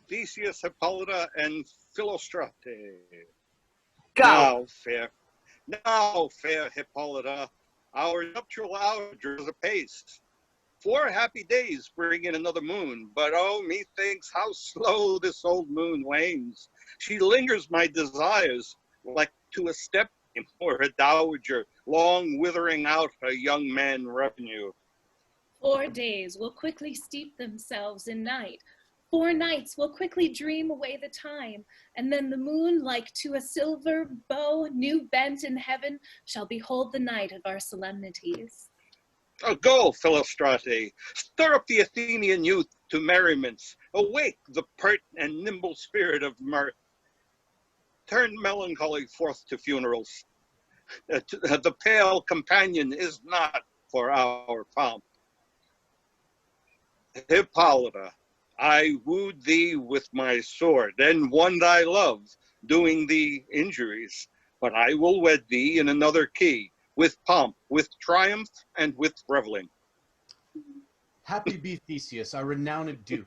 Theseus, Hippolyta, and Philostrate. Go. Now, fair Hippolyta, our nuptial hour draws apace. 4 happy days bring in another moon, but oh, methinks how slow this old moon wanes. She lingers my desires, like to a step or a dowager, long withering out her young man revenue. 4 days will quickly steep themselves in night. 4 nights will quickly dream away the time, and then the moon, like to a silver bow new bent in heaven, shall behold the night of our solemnities. Go, Philostrate, stir up the Athenian youth to merriments, awake the pert and nimble spirit of mirth. Turn melancholy forth to funerals. The pale companion is not for our pomp. Hippolyta, I wooed thee with my sword, and won thy love, doing thee injuries. But I will wed thee in another key, with pomp, with triumph, and with reveling. Happy be Theseus, our renowned Duke.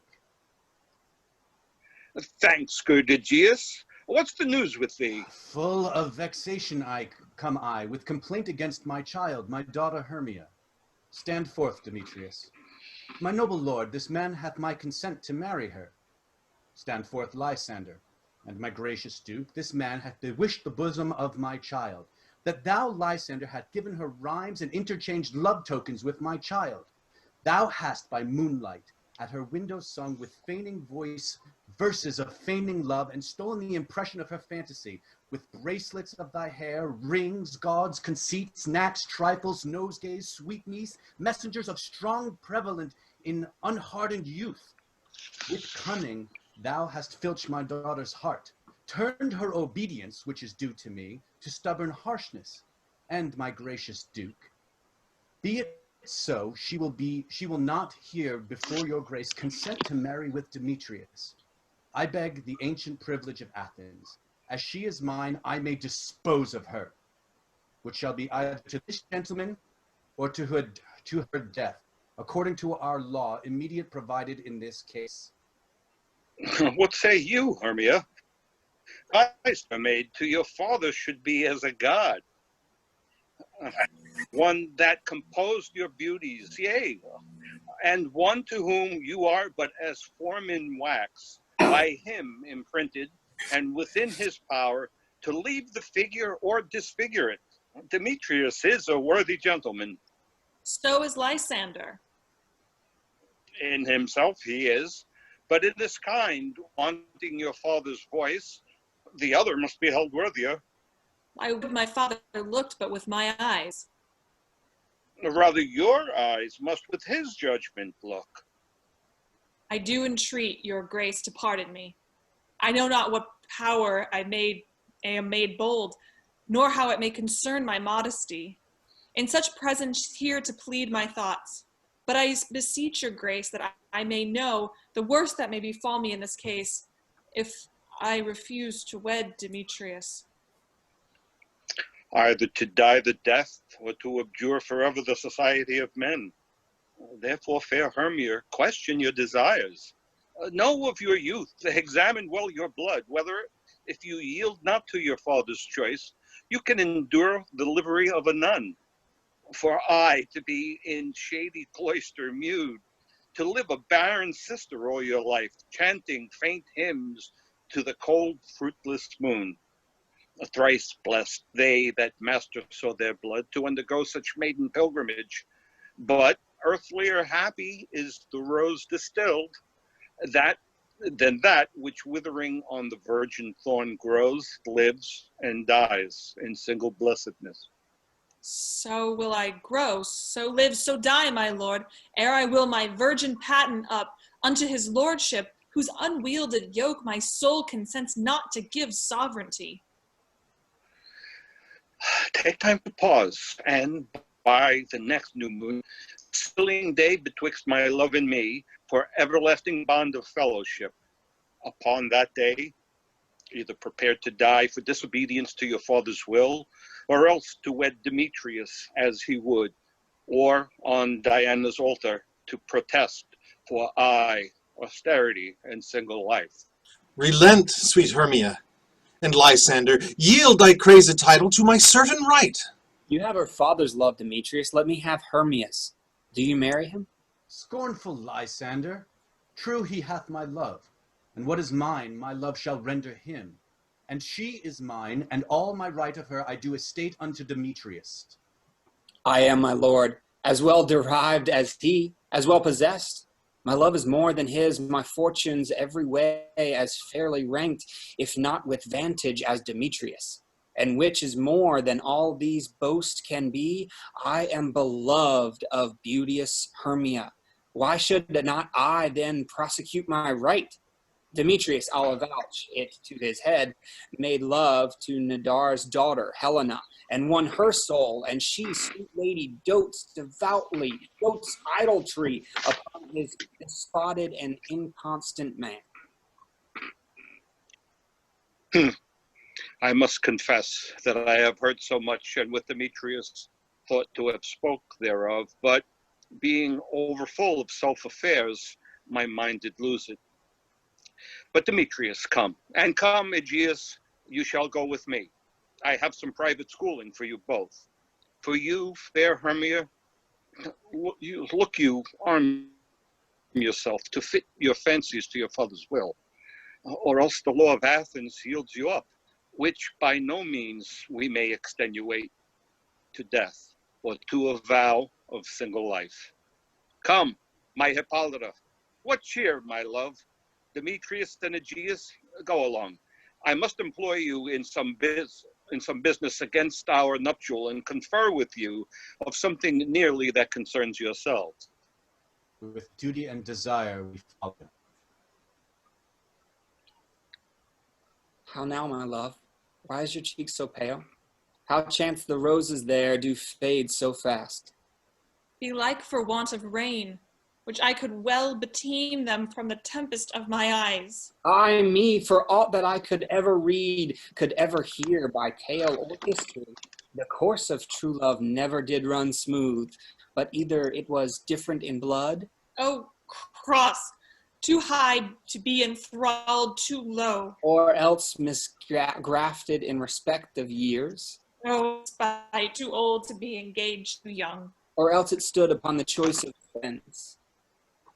Thanks, good Aegeus. What's the news with thee? Full of vexation come I, with complaint against my child, my daughter Hermia. Stand forth, Demetrius. My noble lord, this man hath my consent to marry her. Stand forth, Lysander. And my gracious Duke, this man hath bewitched the bosom of my child, that thou, Lysander, hast given her rhymes and interchanged love tokens with my child. Thou hast by moonlight at her window sung with feigning voice verses of feigning love, and stolen the impression of her fantasy, with bracelets of thy hair, rings, gauds, conceits, knacks, trifles, nosegays, sweetmeats, messengers of strong prevalent in unhardened youth. With cunning thou hast filched my daughter's heart, turned her obedience, which is due to me, to stubborn harshness. And my gracious Duke, be it so, she will not here before your grace consent to marry with Demetrius. I beg the ancient privilege of Athens. As she is mine, I may dispose of her, which shall be either to this gentleman or to her death, according to our law, immediate provided in this case. What say you, Hermia? Christ, maid, to your father should be as a god, one that composed your beauties, yea, and one to whom you are but as form in wax, by him imprinted, and within his power to leave the figure or disfigure it. Demetrius is a worthy gentleman. So is Lysander. In himself he is, but in this kind, wanting your father's voice, the other must be held worthier. I would my father looked but with my eyes. Rather your eyes must with his judgment look. I do entreat your grace to pardon me. I know not what power I am made bold, nor how it may concern my modesty. In such presence here to plead my thoughts. But I beseech your grace that I may know the worst that may befall me in this case, if I refuse to wed Demetrius. Either to die the death, or to abjure forever the society of men. Therefore, fair Hermia, question your desires. Know of your youth, examine well your blood, whether, if you yield not to your father's choice, you can endure the livery of a nun. For I to be in shady cloister mewed, to live a barren sister all your life, chanting faint hymns to the cold, fruitless moon. Thrice blessed they that master so their blood to undergo such maiden pilgrimage. But earthlier happy is the rose distilled, than that which withering on the virgin thorn grows, lives, and dies in single blessedness. So will I grow, so live, so die, my lord, ere I will my virgin patent up unto his lordship, whose unwielded yoke my soul consents not to give sovereignty. Take time to pause, and by the next new moon, sealing day betwixt my love and me, for everlasting bond of fellowship. Upon that day, either prepared to die for disobedience to your father's will, or else to wed Demetrius as he would, or on Diana's altar to protest, for I austerity, and single life. Relent, sweet Hermia, and Lysander, yield thy crazed title to my certain right. You have her father's love, Demetrius. Let me have Hermia's. Do you marry him? Scornful Lysander, true he hath my love, and what is mine my love shall render him. And she is mine, and all my right of her I do estate unto Demetrius. I am, my lord, as well derived as he, as well possessed. My love is more than his, my fortunes every way as fairly ranked, if not with vantage as Demetrius. And which is more than all these boast can be, I am beloved of beauteous Hermia. Why should not I then prosecute my right? Demetrius, I'll avouch it to his head, made love to Nadar's daughter, Helena, and won her soul, and she, sweet lady, dotes devoutly, dotes idolatry upon his despoted and inconstant man. I must confess that I have heard so much, and with Demetrius thought to have spoke thereof, but being overfull of self-affairs, my mind did lose it. But Demetrius, come, and come, Aegeus, you shall go with me. I have some private schooling for you both. For you, fair Hermia, arm yourself to fit your fancies to your father's will, or else the law of Athens yields you up, which by no means we may extenuate to death, or to a vow of single life. Come, my Hippolyta, what cheer, my love? Demetrius and Aegeus, go along. I must employ you in some business against our nuptial, and confer with you of something nearly that concerns yourselves. With duty and desire we follow. How now, my love? Why is your cheek so pale? How chance the roses there do fade so fast? Belike for want of rain, which I could well beteem them from the tempest of my eyes. Ay me, for aught that I could ever read, could ever hear by tale or history, the course of true love never did run smooth, but either it was different in blood. Oh, cross, too high to be enthralled, too low. Or else misgrafted in respect of years. Oh, spite, too old to be engaged, too young. Or else it stood upon the choice of friends.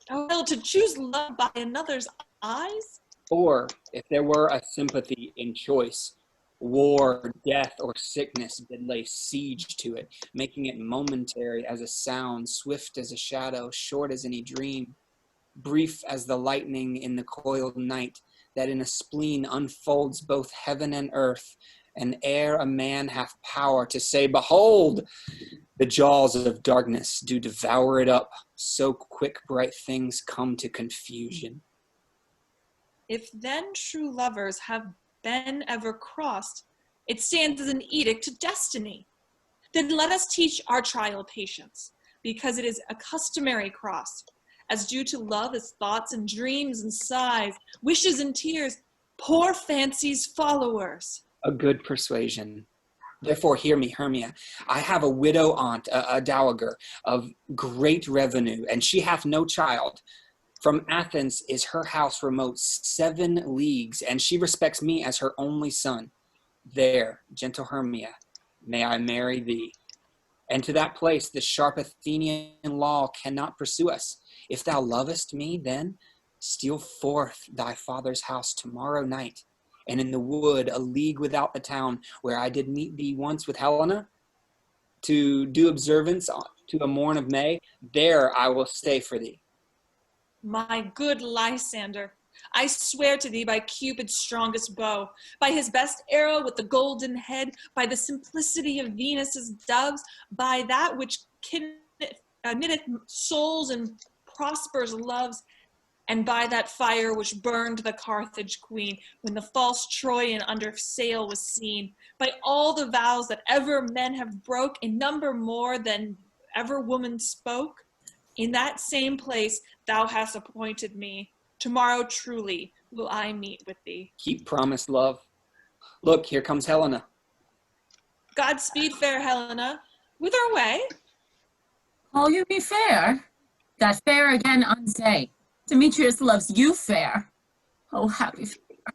Oh, well, to choose love by another's eyes? Or, if there were a sympathy in choice, war, death, or sickness did lay siege to it, making it momentary as a sound, swift as a shadow, short as any dream, brief as the lightning in the coiled night, that in a spleen unfolds both heaven and earth, and ere a man hath power to say, behold, the jaws of darkness do devour it up, so quick bright things come to confusion. If then true lovers have been ever crossed, it stands as an edict to destiny. Then let us teach our trial patience, because it is a customary cross, as due to love as thoughts and dreams and sighs, wishes and tears, poor fancy's followers. A good persuasion. Therefore, hear me, Hermia. I have a widow aunt, a dowager, of great revenue, and she hath no child. From Athens is her house remote 7 leagues, and she respects me as her only son. There, gentle Hermia, may I marry thee. And to that place the sharp Athenian law cannot pursue us. If thou lovest me, then steal forth thy father's house tomorrow night, and in the wood a league without the town, where I did meet thee once with Helena, to do observance to a morn of May, there I will stay for thee. My good Lysander, I swear to thee by Cupid's strongest bow, by his best arrow with the golden head, by the simplicity of Venus's doves, by that which knitteth souls and prospers loves, and by that fire which burned the Carthage queen when the false Trojan under sail was seen, by all the vows that ever men have broke, in number more than ever woman spoke, in that same place thou hast appointed me. Tomorrow truly will I meet with thee. Keep promise, love. Look, here comes Helena. Godspeed, fair Helena. Whither away? Call you me fair? That fair again unsay. Demetrius loves you fair. Oh, happy fair.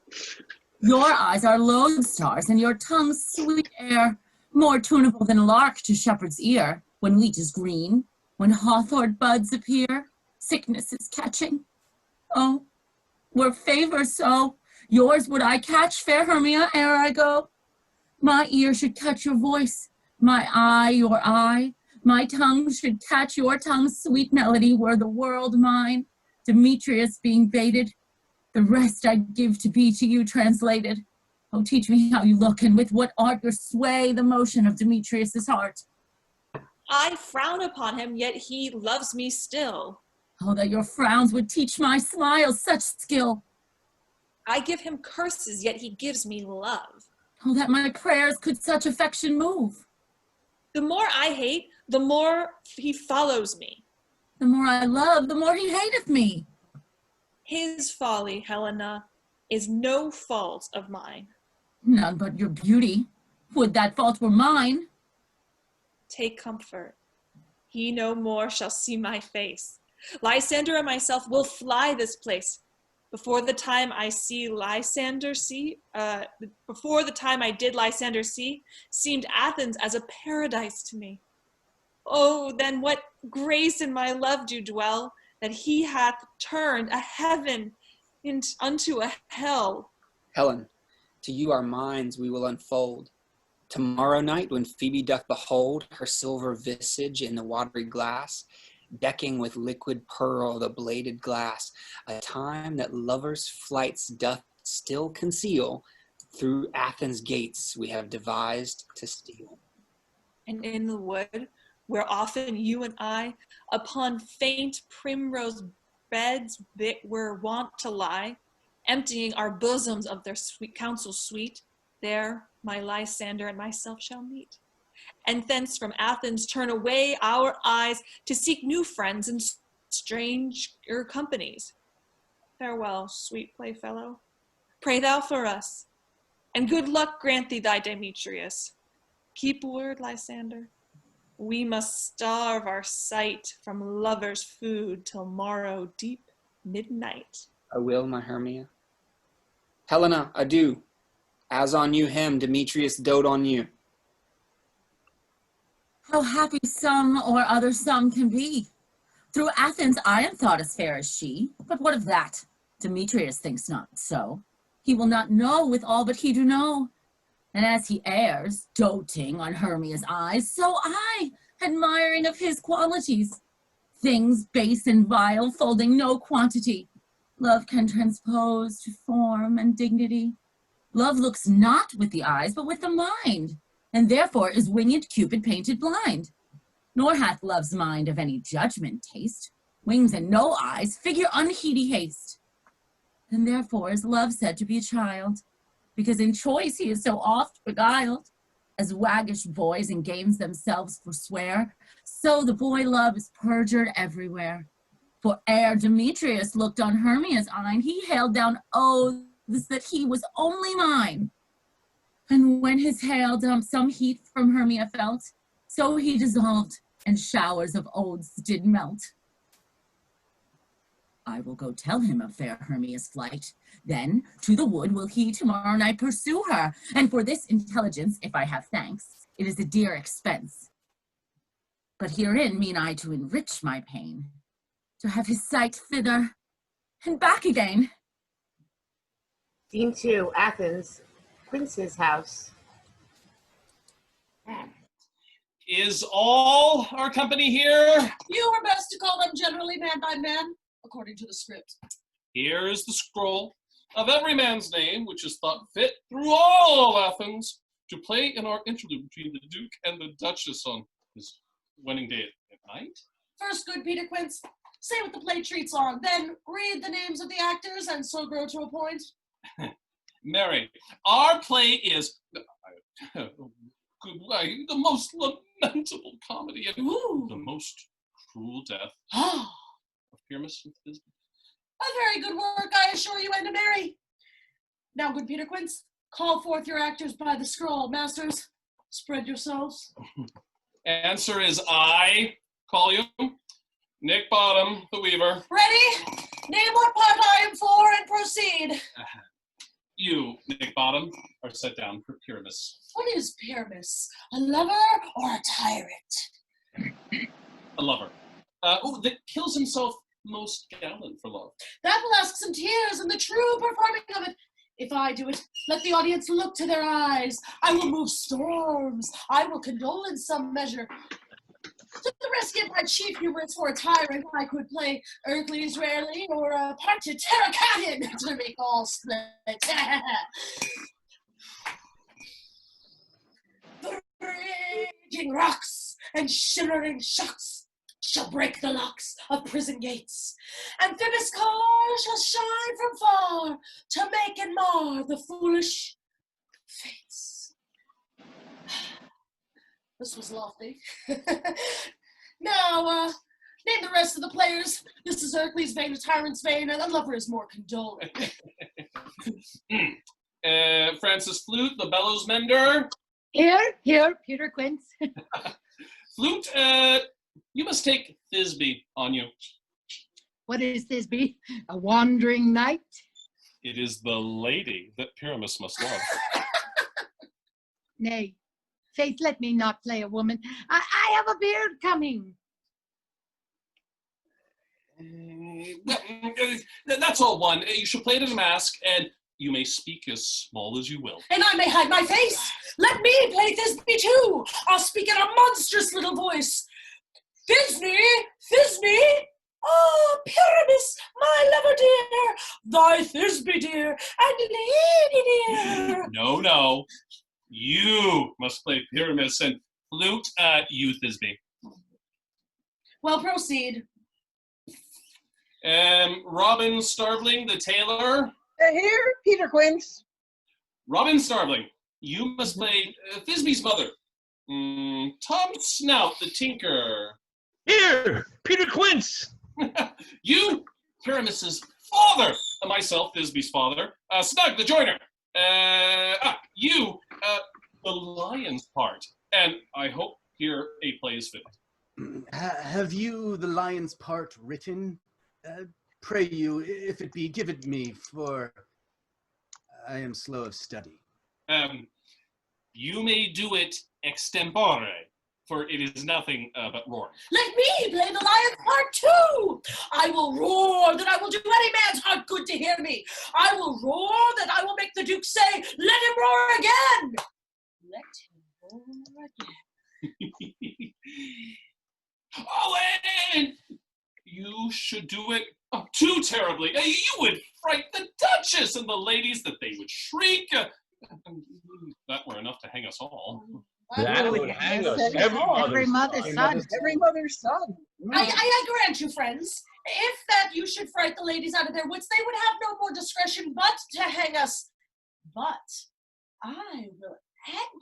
Your eyes are lodestars, and your tongue's sweet air, more tunable than lark to shepherd's ear. When wheat is green, when hawthorn buds appear, sickness is catching. Oh, were favor so, yours would I catch, fair Hermia, ere I go. My ear should catch your voice, my eye your eye, my tongue should catch your tongue's sweet melody, were the world mine, Demetrius being baited, the rest I'd give to be to you translated. Oh, teach me how you look, and with what art you sway the motion of Demetrius's heart. I frown upon him, yet he loves me still. Oh, that your frowns would teach my smiles such skill. I give him curses, yet he gives me love. Oh, that my prayers could such affection move. The more I hate, the more he follows me. The more I love, the more he hateth me. His folly, Helena, is no fault of mine. None but your beauty. Would that fault were mine. Take comfort. He no more shall see my face. Lysander and myself will fly this place. Before the time I did Lysander see, seemed Athens as a paradise to me. Oh, then what grace in my love do dwell, that he hath turned a heaven unto a hell. Helen, to you our minds we will unfold. Tomorrow night, when Phoebe doth behold her silver visage in the watery glass, decking with liquid pearl the bladed glass, a time that lovers' flights doth still conceal, through Athens' gates we have devised to steal. And in the wood, where often you and I, upon faint primrose beds were wont to lie, emptying our bosoms of their sweet counsel sweet, there my Lysander and myself shall meet. And thence from Athens turn away our eyes to seek new friends and stranger companies. Farewell, sweet playfellow. Pray thou for us, and good luck grant thee thy Demetrius. Keep word, Lysander. We must starve our sight from lovers' food till morrow deep midnight. I will, my Hermia. Helena, adieu. As on you him, Demetrius dote on you. How happy some or other some can be. Through Athens I am thought as fair as she, but what of that? Demetrius thinks not so. He will not know with all but he do know. And as he errs, doting on Hermia's eyes, so I, admiring of his qualities. Things base and vile, folding no quantity. Love can transpose to form and dignity. Love looks not with the eyes, but with the mind, and therefore is winged Cupid painted blind. Nor hath love's mind of any judgment taste, wings and no eyes, figure unheedy haste. And therefore is love said to be a child, because in choice he is so oft beguiled. As waggish boys in games themselves forswear, so the boy love is perjured everywhere. For ere Demetrius looked on Hermia's eye, he hailed down oaths that he was only mine. And when his hail some heat from Hermia felt, so he dissolved, and showers of oaths did melt. I will go tell him of fair Hermia's flight. Then to the wood will he tomorrow night pursue her. And for this intelligence, if I have thanks, it is a dear expense. But herein mean I to enrich my pain, to have his sight thither and back again. Scene 2, Athens, Quince's house. Is all our company here? You are best to call them generally man by man, according to the script. Here is the scroll of every man's name, which is thought fit through all of Athens to play in our interlude between the Duke and the Duchess on his wedding day at night. First, good Peter Quince, say what the play treats on, then read the names of the actors and so grow to a point. Mary, our play is the most lamentable comedy and the most cruel death of Pyramus and Thisbe. A very good work, I assure you, and to Mary. Now, good Peter Quince, call forth your actors by the scroll. Masters, spread yourselves. Answer is I call you. Nick Bottom, the weaver. Ready? Name what part I am for and proceed. You, Nick Bottom, are set down for Pyramus. What is Pyramus? A lover or a tyrant? A lover. That kills himself most gallant for love. That will ask some tears and the true performing of it. If I do it, let the audience look to their eyes. I will move storms. I will condole in some measure. To the rest, give my chief humorous for a tyrant. I could play Ercles rarely or a part to Terracatin to make all split. The raging rocks and shimmering shocks shall break the locks of prison gates. Amphibious cars shall shine from far to make and mar the foolish fates. This was lofty. Now, name the rest of the players. This is Ercles' vein, a tyrant's vein, and a lover is more condolent. Francis Flute, the bellows mender. Here, Peter Quince. Flute, you must take Thisbe on you. What is Thisbe? A wandering knight? It is the lady that Pyramus must love. Nay, faith, let me not play a woman. I have a beard coming. That's all one. You shall play it in a mask, and you may speak as small as you will. And I may hide my face. Let me play Thisbe too. I'll speak in a monstrous little voice. Thisbe, Thisbe, oh, Pyramus, my lover dear, thy Thisbe dear, and lady dear. No. You must play Pyramus, and Flute, you Thisbe. Well, proceed. Robin Starveling, the tailor. Here, Peter Quince. Robin Starveling, you must play Thisbe's mother. Tom Snout, the tinker. Here, Peter Quince. You, Pyramus's father. Myself, Thisbe's father. Snug, the joiner. You, the lion's part. And I hope here a play is fit. Have you the lion's part written? Pray you, if it be, give it me, for I am slow of study. You may do it extempore, for it is nothing but roaring. Let me play the lion's part too. I will roar that I will do any man's heart good to hear me. I will roar that I will make the Duke say, let him roar again. Let him roar again. Oh, and you should do it too terribly. You would fright the Duchess and the ladies that they would shriek. That were enough to hang us all. That would hang us. Every mother's son. Every mother's son. I grant you, friends, if that you should fright the ladies out of their wits, they would have no more discretion but to hang us. But I will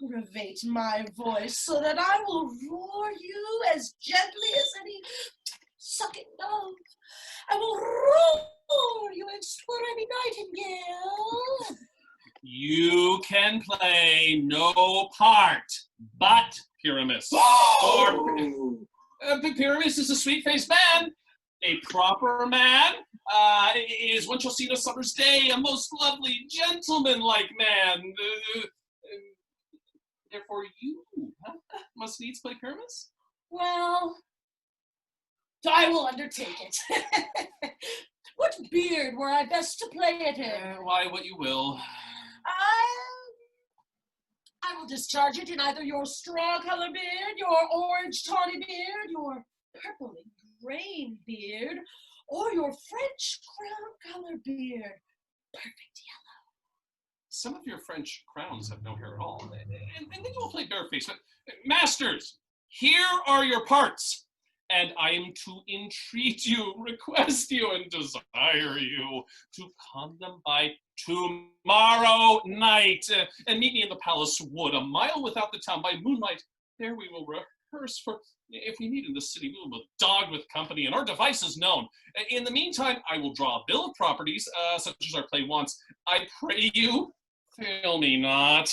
aggravate my voice so that I will roar you as gently as any sucking dove. I will roar you as for any nightingale. You can play no part but Pyramus. Pyramus is a sweet-faced man, a proper man, is one shall see on a summer's day, a most lovely gentleman-like man. Therefore you must needs play Pyramus? Well, I will undertake it. What beard were I best to play it in? Why, what you will. I will discharge it in either your straw color beard, your orange tawny beard, your purple and grain beard, or your French crown color beard. Perfect yellow. Some of your French crowns have no hair at all, and then you will play bareface. Masters, here are your parts, and I am to entreat you, request you, and desire you to come them by tomorrow night, and meet me in the palace wood, a mile without the town, by moonlight. There we will rehearse, for if we meet in the city, we will be dogged with company, and our devices known. In the meantime, I will draw a bill of properties, such as our play wants. I pray you, fail me not.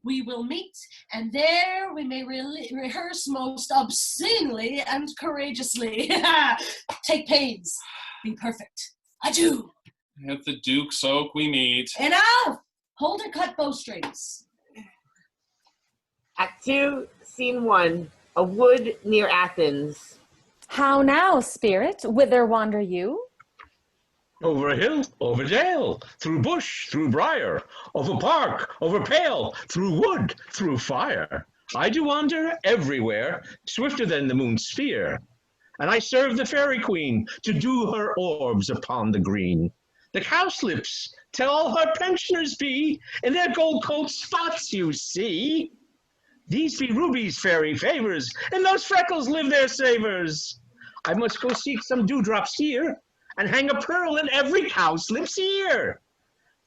We will meet, and there we may rehearse most obscenely and courageously. Take pains. Be perfect. Adieu. At the Duke's Oak we meet. And of hold or cut bowstrings. Act 2, Scene 1, a wood near Athens. How now, spirit? Whither wander you? Over hill, over dale, through bush, through briar, over park, over pale, through wood, through fire. I do wander everywhere, swifter than the moon's sphere. And I serve the fairy queen to do her orbs upon the green. The cowslips tell all her pensioners be, in their gold coat spots you see. These be rubies, fairy favors, in those freckles live their savors. I must go seek some dewdrops here, and hang a pearl in every cowslip's ear.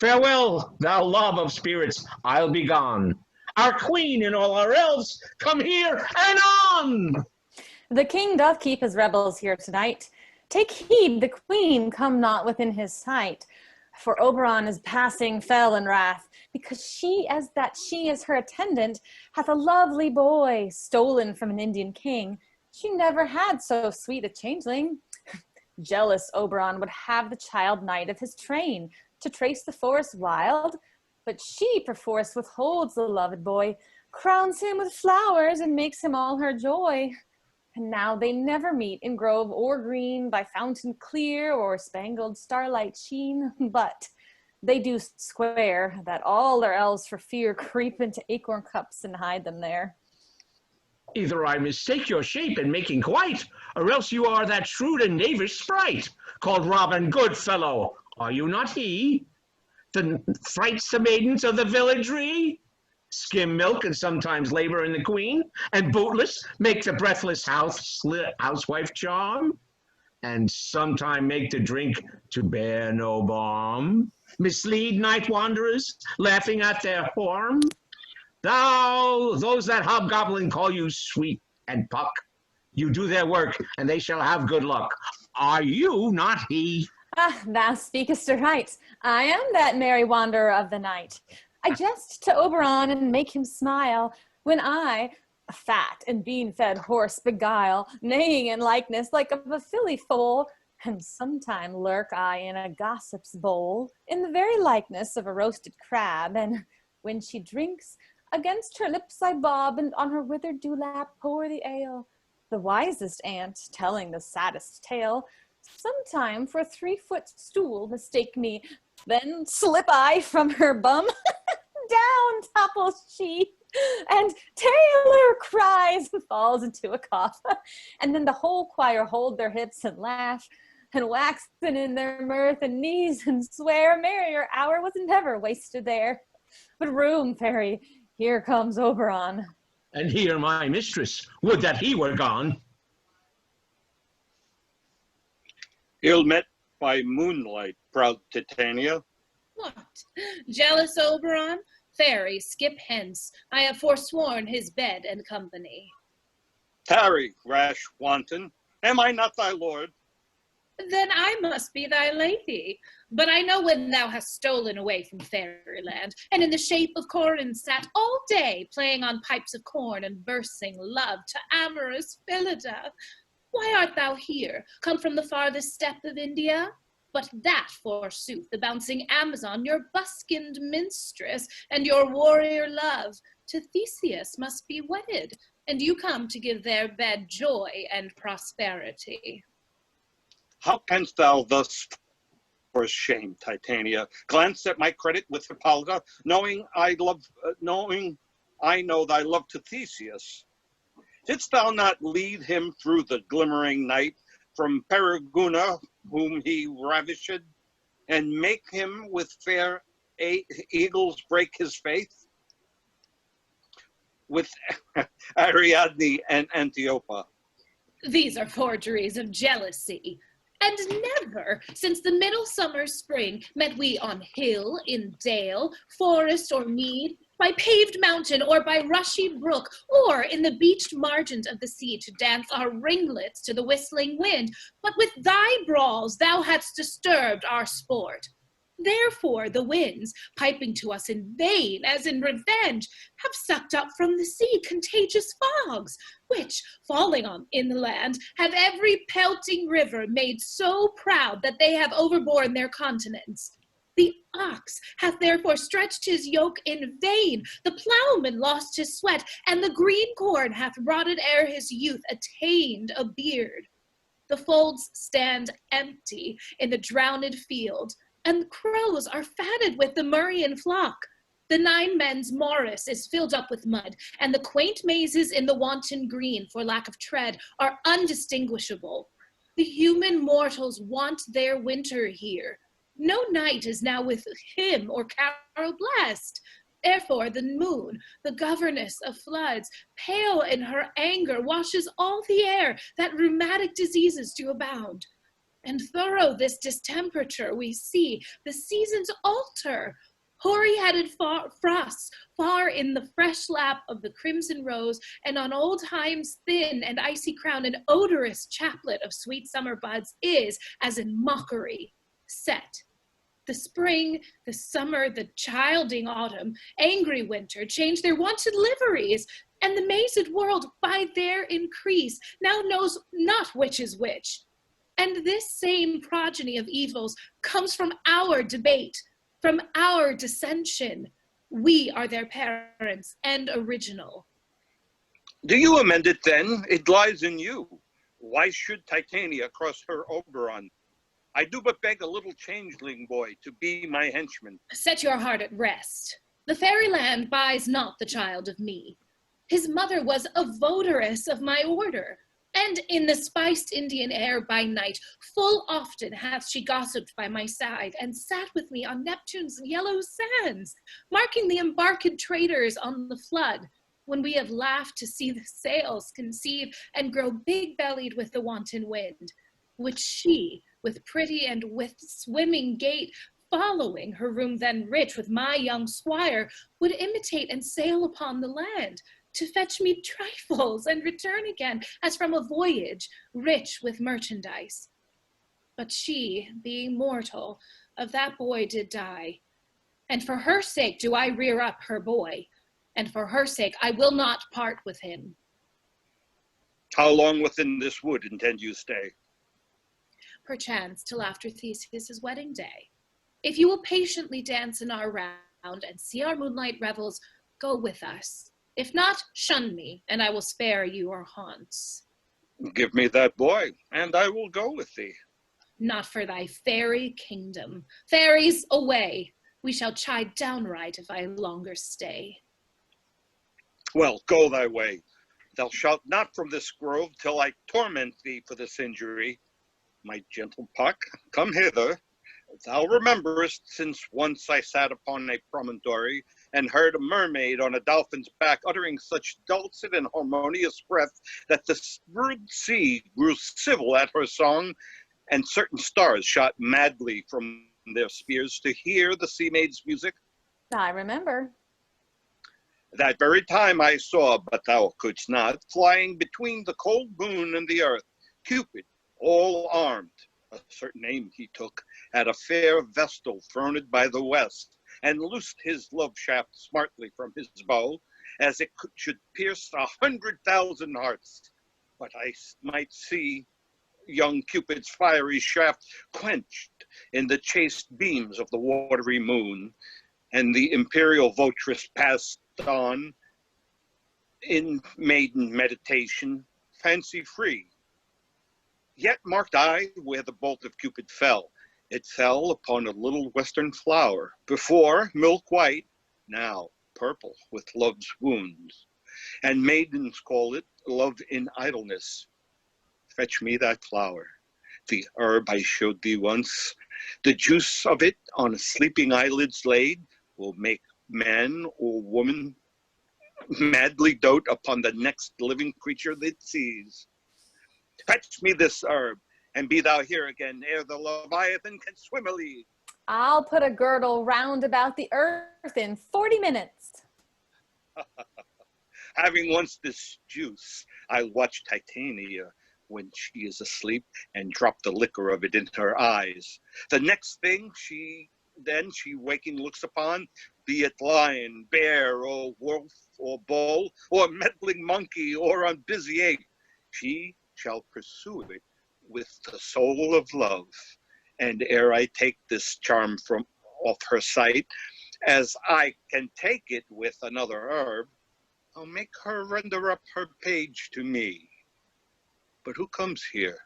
Farewell, thou love of spirits, I'll be gone. Our queen and all our elves, come here and on! The king doth keep his rebels here tonight. Take heed the queen come not within his sight. For Oberon is passing fell in wrath, because she is her attendant, hath a lovely boy stolen from an Indian king. She never had so sweet a changeling. Jealous Oberon would have the child knight of his train to trace the forest wild, but she perforce withholds the loved boy, crowns him with flowers and makes him all her joy. And now they never meet in grove or green, by fountain clear or spangled starlight sheen, but they do swear that all their elves for fear creep into acorn cups and hide them there. Either I mistake your shape in making quite, or else you are that shrewd and knavish sprite, called Robin Goodfellow. Are you not he? That frights the maidens of the villagry? Skim milk and sometimes labor in the queen, and bootless make the breathless housewife charm, and sometime make the drink to bear no balm, mislead night wanderers, laughing at their horn. Those that hobgoblin call you sweet and puck, you do their work, and they shall have good luck. Are you not he? Ah, thou speakest aright. I am that merry wanderer of the night. I jest to Oberon and make him smile, when I, a fat and bean-fed horse, beguile, neighing in likeness like of a filly foal, and sometime lurk I in a gossip's bowl, in the very likeness of a roasted crab, and when she drinks, against her lips I bob, and on her withered dewlap pour the ale. The wisest aunt, telling the saddest tale, sometime for a 3-foot stool mistake me, then slip I from her bum, down topples she, and Taylor cries and falls into a cough. And then the whole choir hold their hips and laugh, and waxen in their mirth and knees, and swear a merrier hour was never wasted there. But room, fairy, here comes Oberon. And here my mistress, would that he were gone. Ill met by moonlight, proud Titania. What? Jealous Oberon? Fairy, skip hence. I have forsworn his bed and company. Tarry, rash wanton, am I not thy lord? Then I must be thy lady. But I know when thou hast stolen away from fairyland, and in the shape of Corin sat all day, playing on pipes of corn and versing love to amorous Phillida. Why art thou here, come from the farthest steppe of India? But that, forsooth, the bouncing Amazon, your buskined minstress, and your warrior love, to Theseus must be wedded, and you come to give their bed joy and prosperity. How canst thou thus, for shame, Titania, glance at my credit with Hippolyta, knowing I know thy love to Theseus? Didst thou not lead him through the glimmering night from Periguna, whom he ravished, and make him with fair eagles break his faith? With Ariadne and Antiopa. These are forgeries of jealousy. And never, since the middle summer spring, met we on hill, in dale, forest, or mead, by paved mountain, or by rushy brook, or in the beached margent of the sea to dance our ringlets to the whistling wind. But with thy brawls thou hadst disturbed our sport. Therefore the winds, piping to us in vain as in revenge, have sucked up from the sea contagious fogs, which, falling on in the land, have every pelting river made so proud that they have overborne their continents. The ox hath therefore stretched his yoke in vain, the plowman lost his sweat, and the green corn hath rotted ere his youth attained a beard. The folds stand empty in the drowned field, and the crows are fatted with the Murrian flock. The 9 men's morris is filled up with mud, and the quaint mazes in the wanton green, for lack of tread, are undistinguishable. The human mortals want their winter here. No night is now with him or carol blessed. Therefore the moon, the governess of floods, pale in her anger, washes all the air that rheumatic diseases do abound. And thorough this distemperature we see, the seasons alter. Hoary-headed frosts far in the fresh lap of the crimson rose, and on old time's thin and icy crown an odorous chaplet of sweet summer buds is, as in mockery, set. The spring, the summer, the childing autumn, angry winter, change their wonted liveries, and the mazed world by their increase now knows not which is which. And this same progeny of evils comes from our debate, from our dissension. We are their parents and original. Do you amend it then? It lies in you. Why should Titania cross her Oberon? I do but beg a little changeling boy to be my henchman. Set your heart at rest. The fairyland buys not the child of me. His mother was a votaress of my order, and in the spiced Indian air by night, full often hath she gossiped by my side, and sat with me on Neptune's yellow sands, marking the embarked traders on the flood, when we have laughed to see the sails conceive and grow big-bellied with the wanton wind, which she, with pretty and with swimming gait, following her room then rich with my young squire, would imitate and sail upon the land, to fetch me trifles and return again, as from a voyage, rich with merchandise. But she, being mortal, of that boy did die. And for her sake do I rear up her boy, and for her sake I will not part with him. How long within this wood intend you stay? Perchance till after Theseus' wedding day. If you will patiently dance in our round and see our moonlight revels, go with us. If not, shun me, and I will spare you your haunts. Give me that boy, and I will go with thee. Not for thy fairy kingdom. Fairies, away! We shall chide downright if I longer stay. Well, go thy way. Thou shalt not from this grove till I torment thee for this injury. My gentle Puck, come hither. Thou rememberest, since once I sat upon a promontory, and heard a mermaid on a dolphin's back uttering such dulcet and harmonious breath that the rude sea grew civil at her song, and certain stars shot madly from their spears to hear the sea maid's music. I remember. That very time I saw, but thou couldst not, flying between the cold moon and the earth, Cupid, all armed. A certain aim he took at a fair vestal fronted by the west, and loosed his love shaft smartly from his bow, as it should pierce 100,000 hearts. But I might see young Cupid's fiery shaft quenched in the chaste beams of the watery moon, and the imperial votress passed on in maiden meditation, fancy free. Yet marked I where the bolt of Cupid fell. It fell upon a little western flower, before milk white, now purple with love's wounds. And maidens call it love in idleness. Fetch me that flower, the herb I showed thee once. The juice of it on a sleeping eyelids laid will make man or woman madly dote upon the next living creature that sees. Fetch me this herb, and be thou here again ere the Leviathan can swim a league. I'll put a girdle round about the earth in 40 minutes. Having once this juice, I'll watch Titania when she is asleep and drop the liquor of it into her eyes. The next thing she Then she waking looks upon, be it lion, bear, or wolf, or bull, or meddling monkey, or unbusy ape, she shall pursue it with the soul of love. And ere I take this charm from off her sight, as I can take it with another herb, I'll make her render up her page to me. But who comes here?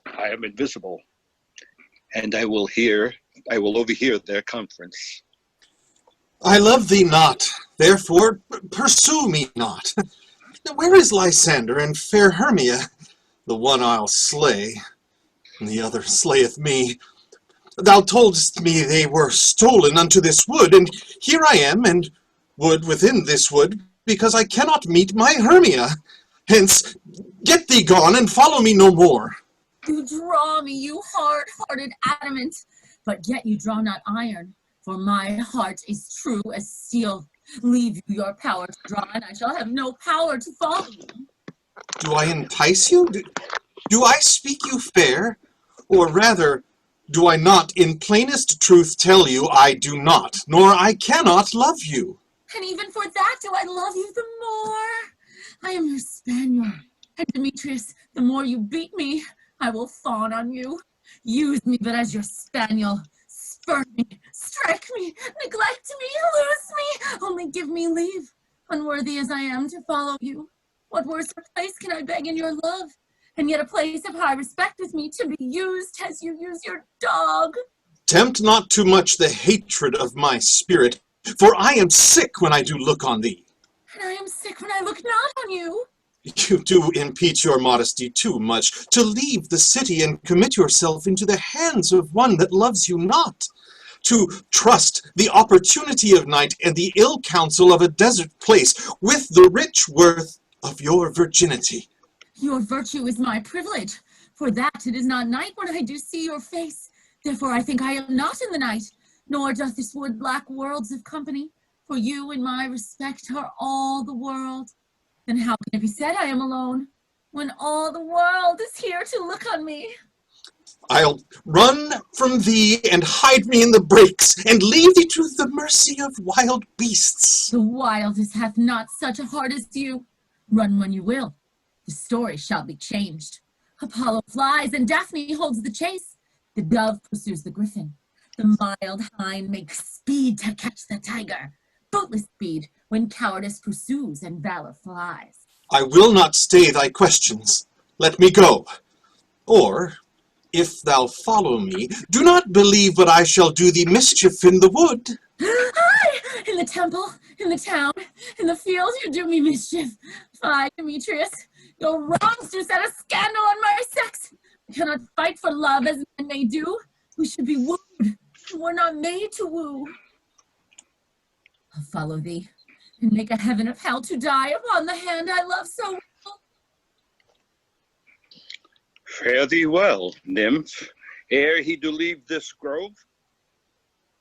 I am invisible, and I will overhear their conference. I love thee not, therefore pursue me not. Where is Lysander and fair Hermia? The one I'll slay, and the other slayeth me. Thou toldest me they were stolen unto this wood, and here I am, and wood within this wood, because I cannot meet my Hermia. Hence, get thee gone, and follow me no more. You draw me, you hard-hearted adamant, but yet you draw not iron, for my heart is true as steel. Leave you your power to draw, and I shall have no power to follow you. Do I entice you? Do I speak you fair? Or rather, do I not in plainest truth tell you I do not, nor I cannot love you? And even for that do I love you the more. I am your spaniel, and Demetrius, the more you beat me, I will fawn on you. Use me but as your spaniel. Spurn me, strike me, neglect me, lose me. Only give me leave, unworthy as I am to follow you. What worse place can I beg in your love? And yet a place of high respect with me to be used as you use your dog. Tempt not too much the hatred of my spirit, for I am sick when I do look on thee. And I am sick when I look not on you. You do impeach your modesty too much, to leave the city and commit yourself into the hands of one that loves you not, to trust the opportunity of night and the ill counsel of a desert place with the rich worth of your virginity. Your virtue is my privilege. For that it is not night when I do see your face. Therefore I think I am not in the night, nor doth this wood lack worlds of company. For you in my respect are all the world. Then how can it be said I am alone, when all the world is here to look on me? I'll run from thee and hide me in the brakes, and leave thee to the mercy of wild beasts. The wildest hath not such a heart as you. Run when you will. The story shall be changed. Apollo flies, and Daphne holds the chase. The dove pursues the griffin. The mild hind makes speed to catch the tiger. Bootless speed when cowardice pursues and valor flies. I will not stay thy questions. Let me go. Or, if thou follow me, do not believe but I shall do thee mischief in the wood. Hi! In the temple, in the town, in the field, you do me mischief. Fie, Demetrius. Your wrongs do set a scandal on my sex. We cannot fight for love as men may do. We should be wooed. We're not made to woo. I'll follow thee and make a heaven of hell to die upon the hand I love so well. Fare thee well, nymph. Ere he do leave this grove,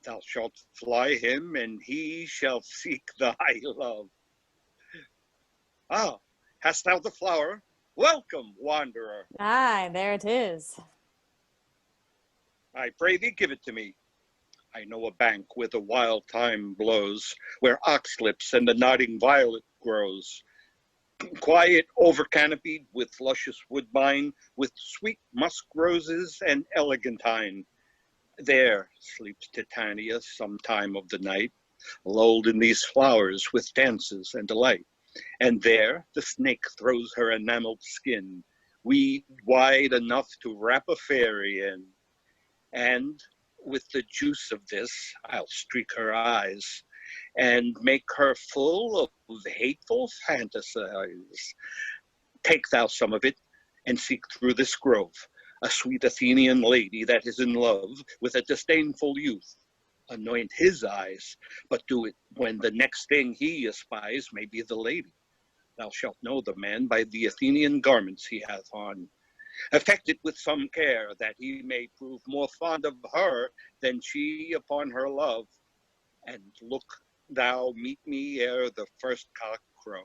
thou shalt fly him, and he shall seek thy love. Ah, hast thou the flower? Welcome, wanderer. Aye, there it is. I pray thee, give it to me. I know a bank where the wild thyme blows, where oxlips and the nodding violet grows. Quiet, over-canopied with luscious woodbine, with sweet musk roses and elegantine. There sleeps Titania some time of the night, lulled in these flowers with dances and delight. And there the snake throws her enameled skin, weed wide enough to wrap a fairy in. And with the juice of this, I'll streak her eyes and make her full of hateful fantasies. Take thou some of it and seek through this grove a sweet Athenian lady that is in love with a disdainful youth. Anoint his eyes, but do it when the next thing he espies may be the lady. Thou shalt know the man by the Athenian garments he hath on. Affect it with some care, that he may prove more fond of her than she upon her love. And look thou meet me ere the first cock crow.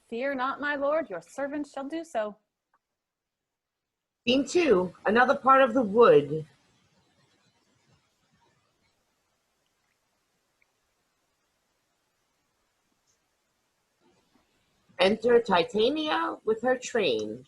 Fear not, my lord, your servant shall do so. Scene 2, another part of the wood. Enter Titania with her train.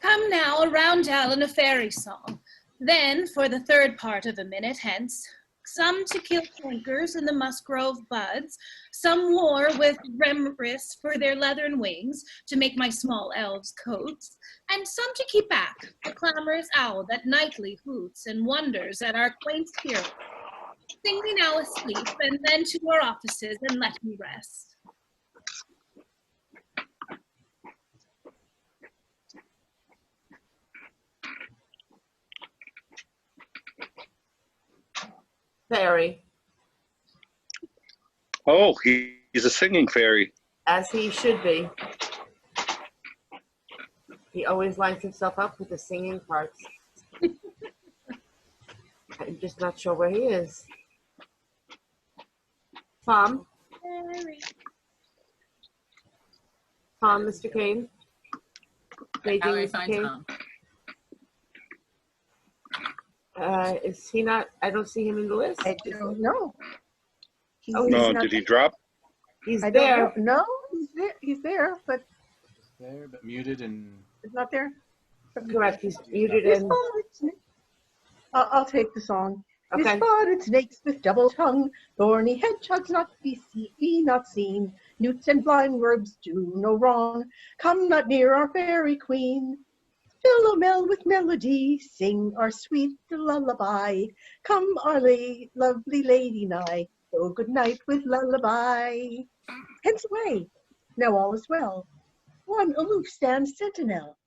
Come now, a roundel and a fairy song. Then, for the third part of a minute hence, some to kill cankers in the musgrove buds, some war with remris for their leathern wings to make my small elves coats, and some to keep back the clamorous owl that nightly hoots and wonders at our quaint spirits. Sing me now asleep, and then to our offices and let me rest. Fairy, Oh, he's a singing fairy. as he should be. He always lines himself up with the singing parts. I'm just not sure where he is. Tom? Tom, Mr. Kane? Lady How do I Mr. find Kane? Tom? Is he not? I don't see him in the list. I don't know. Oh, No, he's not. did he drop? He's I there. don't know. No, he's there. He's there, but There, but muted and it's not there. Correct. He's muted This and spotted snake. I'll take the song. This okay. spotted snakes with double tongue, thorny hedgehogs not seen, newts and blind worms do no wrong. Come not near our fairy queen. Philomel with melody, sing our sweet lullaby. Come our lovely lady nigh, so good night with lullaby. Hence away, now all is well. One aloof stands sentinel.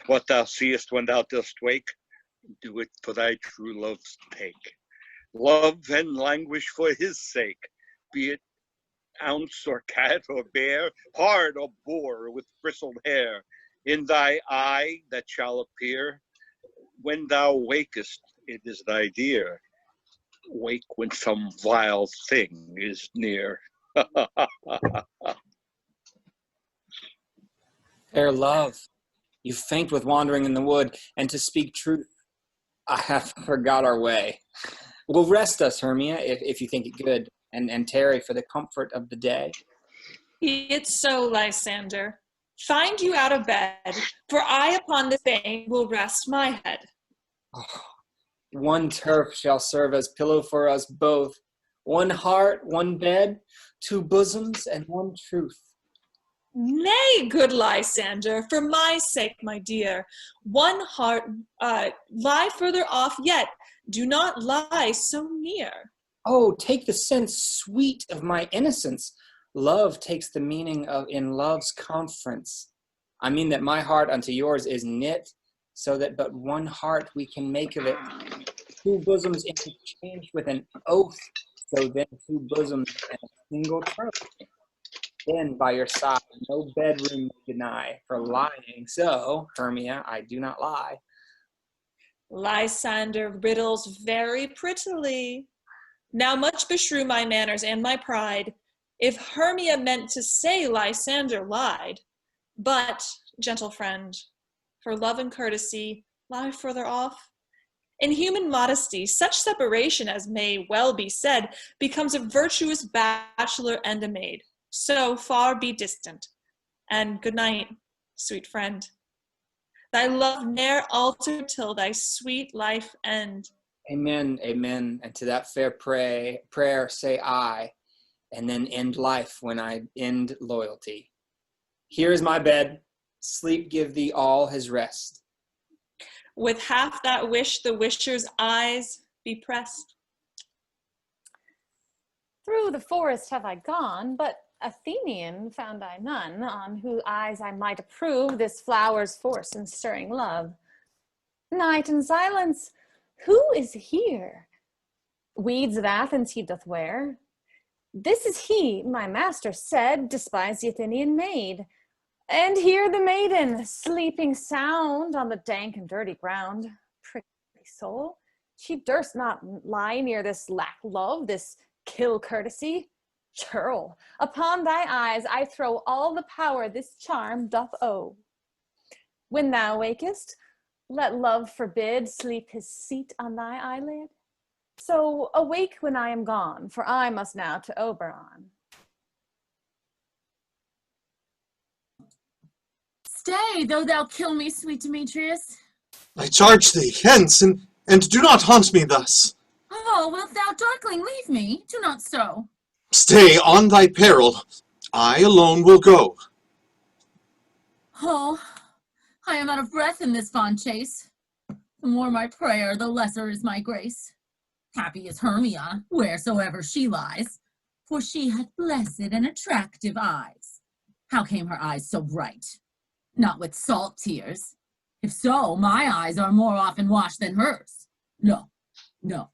What thou seest when thou dost wake, do it for thy true love's take. Love and languish for his sake, be it ounce or cat or bear, hard or boar with bristled hair. In thy eye that shall appear, when thou wakest, it is thy dear. Wake when some vile thing is near. Fair love, you faint with wandering in the wood, and to speak truth, I have forgot our way. Will rest us, Hermia, if you think it good, and tarry for the comfort of the day. Be it so, Lysander. Find you out of bed, for I upon this bank will rest my head. Oh, one turf shall serve as pillow for us both. One heart, one bed, two bosoms, and one truth. Nay, good Lysander, for my sake, my dear, one heart, lie further off yet, do not lie so near. Oh, take the sense sweet of my innocence. Love takes the meaning of in love's conference. I mean that my heart unto yours is knit, so that but one heart we can make of it. Two bosoms interchanged with an oath, so then two bosoms and a single troth. Then by your side, no bedroom may deny, for lying so, Hermia, I do not lie. Lysander riddles very prettily. Now much beshrew my manners and my pride, if Hermia meant to say Lysander lied. But, gentle friend, for love and courtesy, lie further off. In human modesty, such separation as may well be said, becomes a virtuous bachelor and a maid. So far be distant, and good night, sweet friend. Thy love ne'er alter till thy sweet life end. Amen, amen. And to that fair prayer say I, and then end life when I end loyalty. Here is my bed, sleep give thee all his rest. With half that wish the wisher's eyes be pressed. Through the forest have I gone, but Athenian found I none, on whose eyes I might approve this flower's force in stirring love. Night and silence, who is here? Weeds of Athens he doth wear. This is he, my master said, despised the Athenian maid. And here the maiden, sleeping sound on the dank and dirty ground. Pretty soul, she durst not lie near this lack love, this kill courtesy. Churl, upon thy eyes I throw all the power this charm doth owe. When thou wakest, let love forbid sleep his seat on thy eyelid. So awake when I am gone, for I must now to Oberon. Stay, though thou kill me, sweet Demetrius. I charge thee, hence, and do not haunt me thus. Oh, wilt thou, darkling, leave me? Do not so. Stay on thy peril. I alone will go. Oh, I am out of breath in this fond chase. The more my prayer, the lesser is my grace. Happy is Hermia, wheresoever she lies, for she hath blessed and attractive eyes. How came her eyes so bright? Not with salt tears. If so, my eyes are more often washed than hers. No, no,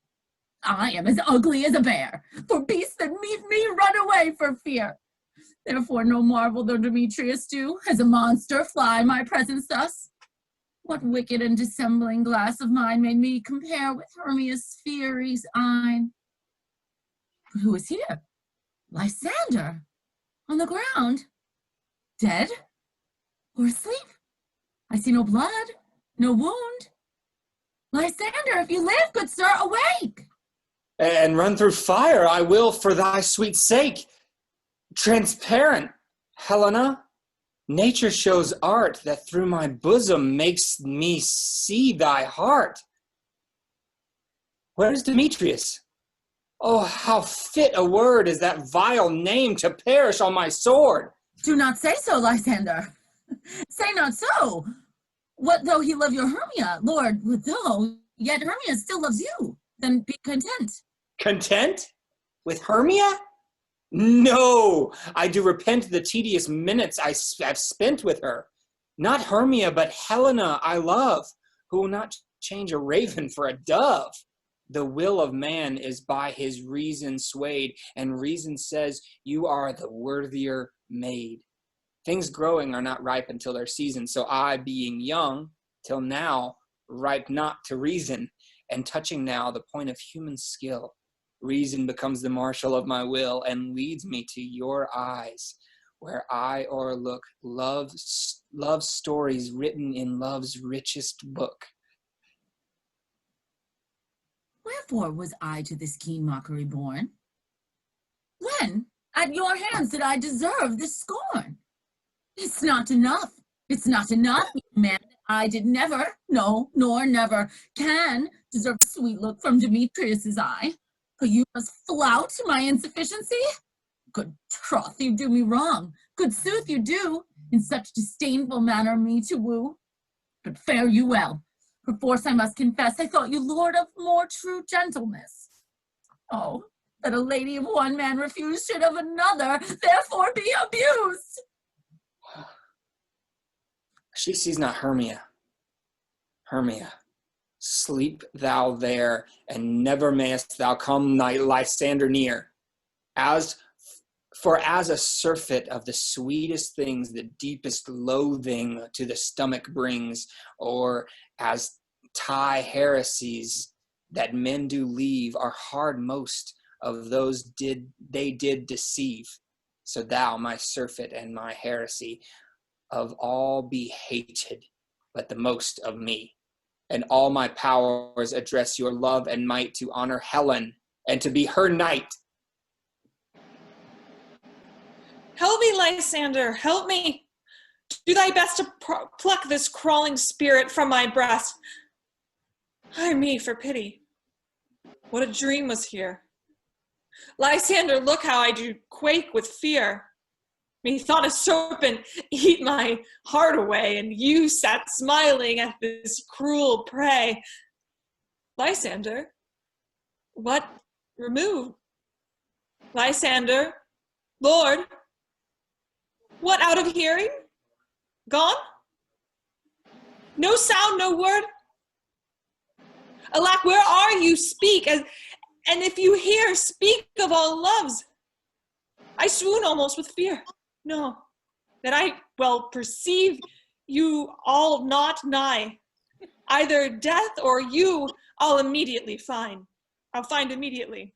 I am as ugly as a bear, for beasts that meet me run away for fear. Therefore no marvel though Demetrius do, as a monster, fly my presence thus. What wicked and dissembling glass of mine made me compare with Hermia's fiery's eyne? But who is here? Lysander, on the ground, dead or asleep? I see no blood, no wound. Lysander, if you live, good sir, awake! And run through fire I will for thy sweet sake. Transparent, Helena. Nature shows art that through my bosom makes me see thy heart. Where is Demetrius? Oh, how fit a word is that vile name to perish on my sword. Do not say so, Lysander. Say not so. What though he love your Hermia, Lord, what though, yet Hermia still loves you. Then be content. Content? With Hermia? No, I do repent the tedious minutes I have spent with her. Not Hermia, but Helena I love, who will not change a raven for a dove. The will of man is by his reason swayed, and reason says you are the worthier maid. Things growing are not ripe until their season, so I, being young, till now, ripe not to reason, and touching now the point of human skill, reason becomes the marshal of my will, and leads me to your eyes, where I o'erlook love's stories written in love's richest book. Wherefore was I to this keen mockery born? When at your hands did I deserve this scorn? It's not enough. It's not enough, man. I did never, no, nor never can deserve a sweet look from Demetrius's eye. But you must flout my insufficiency? Good troth, you do me wrong. Good sooth, you do, in such disdainful manner me to woo. But fare you well. Perforce I must confess, I thought you lord of more true gentleness. Oh, that a lady of one man refused should of another, therefore be abused. She sees not Hermia. Hermia, sleep thou there, and never mayest thou come nigh Lysander near. As a surfeit of the sweetest things the deepest loathing to the stomach brings, or as heresies that men do leave are hard most of those they did deceive. So thou, my surfeit and my heresy, of all be hated, but the most of me. And all my powers address your love and might to honor Helen and to be her knight. Help me, Lysander, help me. Do thy best to pluck this crawling spirit from my breast. Ay me, for pity. What a dream was here. Lysander, look how I do quake with fear. Methought a serpent eat my heart away, and you sat smiling at this cruel prey. Lysander, what removed? Lysander, Lord, what, out of hearing? Gone? No sound, no word? Alack, where are you? Speak, and if you hear, speak of all loves. I swoon almost with fear. No, that I well perceive you all not nigh. Either death or you, I'll immediately find. I'll find immediately.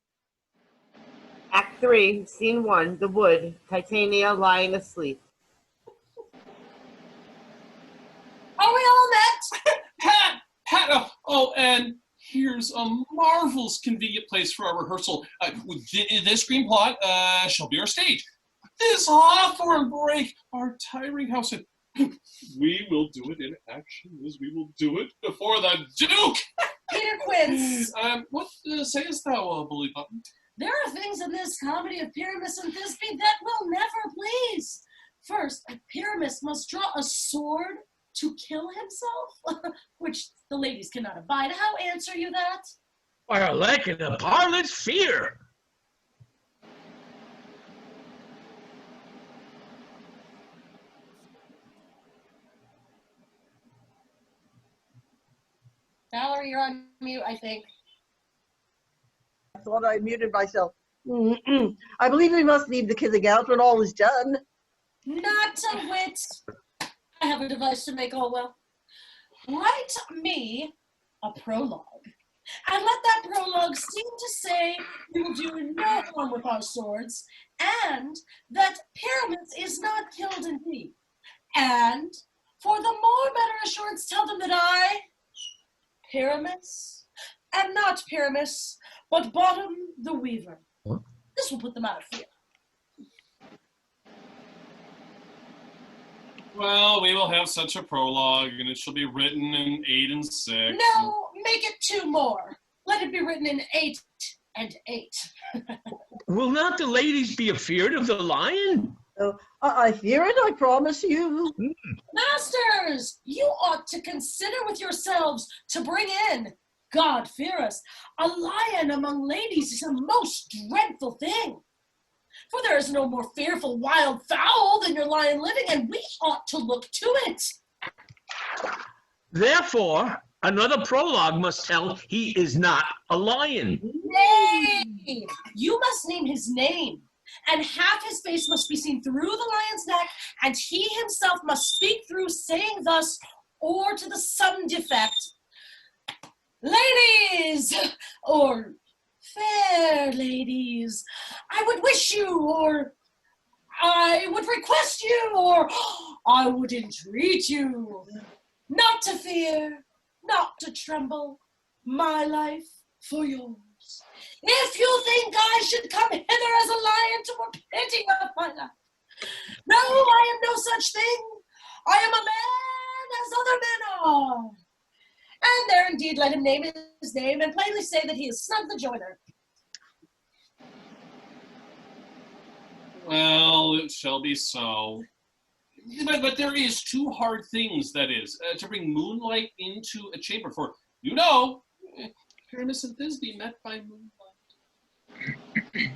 Act 3, Scene 1, the wood, Titania lying asleep. Are we all met? Pat, oh, and Here's a marvelous convenient place for our rehearsal. This green plot shall be our stage. This hawthorn brake, our tiring house. And we will do it in action as we will do it before the Duke. Peter Quince. What sayest thou, Bully Button? There are things in this comedy of Pyramus and Thisbe that will never please. First, Pyramus must draw a sword to kill himself, which the ladies cannot abide. How answer you that? Why, like in a parlous fear. Valerie, you're on mute, I think. I thought I muted myself. I believe we must leave the kissing out when all is done. Not a whit. I have a device to make all well. Write me a prologue, and let that prologue seem to say we will do no harm with our swords, and that Pyramus is not killed indeed. And for the more better assurance, tell them that I, Pyramus, am not Pyramus, but Bottom the Weaver. What? This will put them out of fear. Well, we will have such a prologue, and it shall be written in 8 and 6. No, make it 2 more. Let it be written in 8 and 8. Will not the ladies be afeard of the lion? I fear it, I promise you. Masters, you ought to consider with yourselves to bring in, God fear us, a lion among ladies is a most dreadful thing. For there is no more fearful wild fowl than your lion living, and we ought to look to it. Therefore, another prologue must tell he is not a lion. Nay, you must name his name, and half his face must be seen through the lion's neck, and he himself must speak through, saying thus, or to the some defect, ladies, or fair ladies, I would wish you, or I would request you, or I would entreat you, not to fear, not to tremble, my life for yours. If you think I should come hither as a lion to a pity of my life, no, I am no such thing. I am a man as other men are. And there indeed let him name his name and plainly say that he is Snug the Joiner. Well, it shall be so. But there is 2 hard things, that is, to bring moonlight into a chamber. For, Pyramus and Thisbe met by moonlight.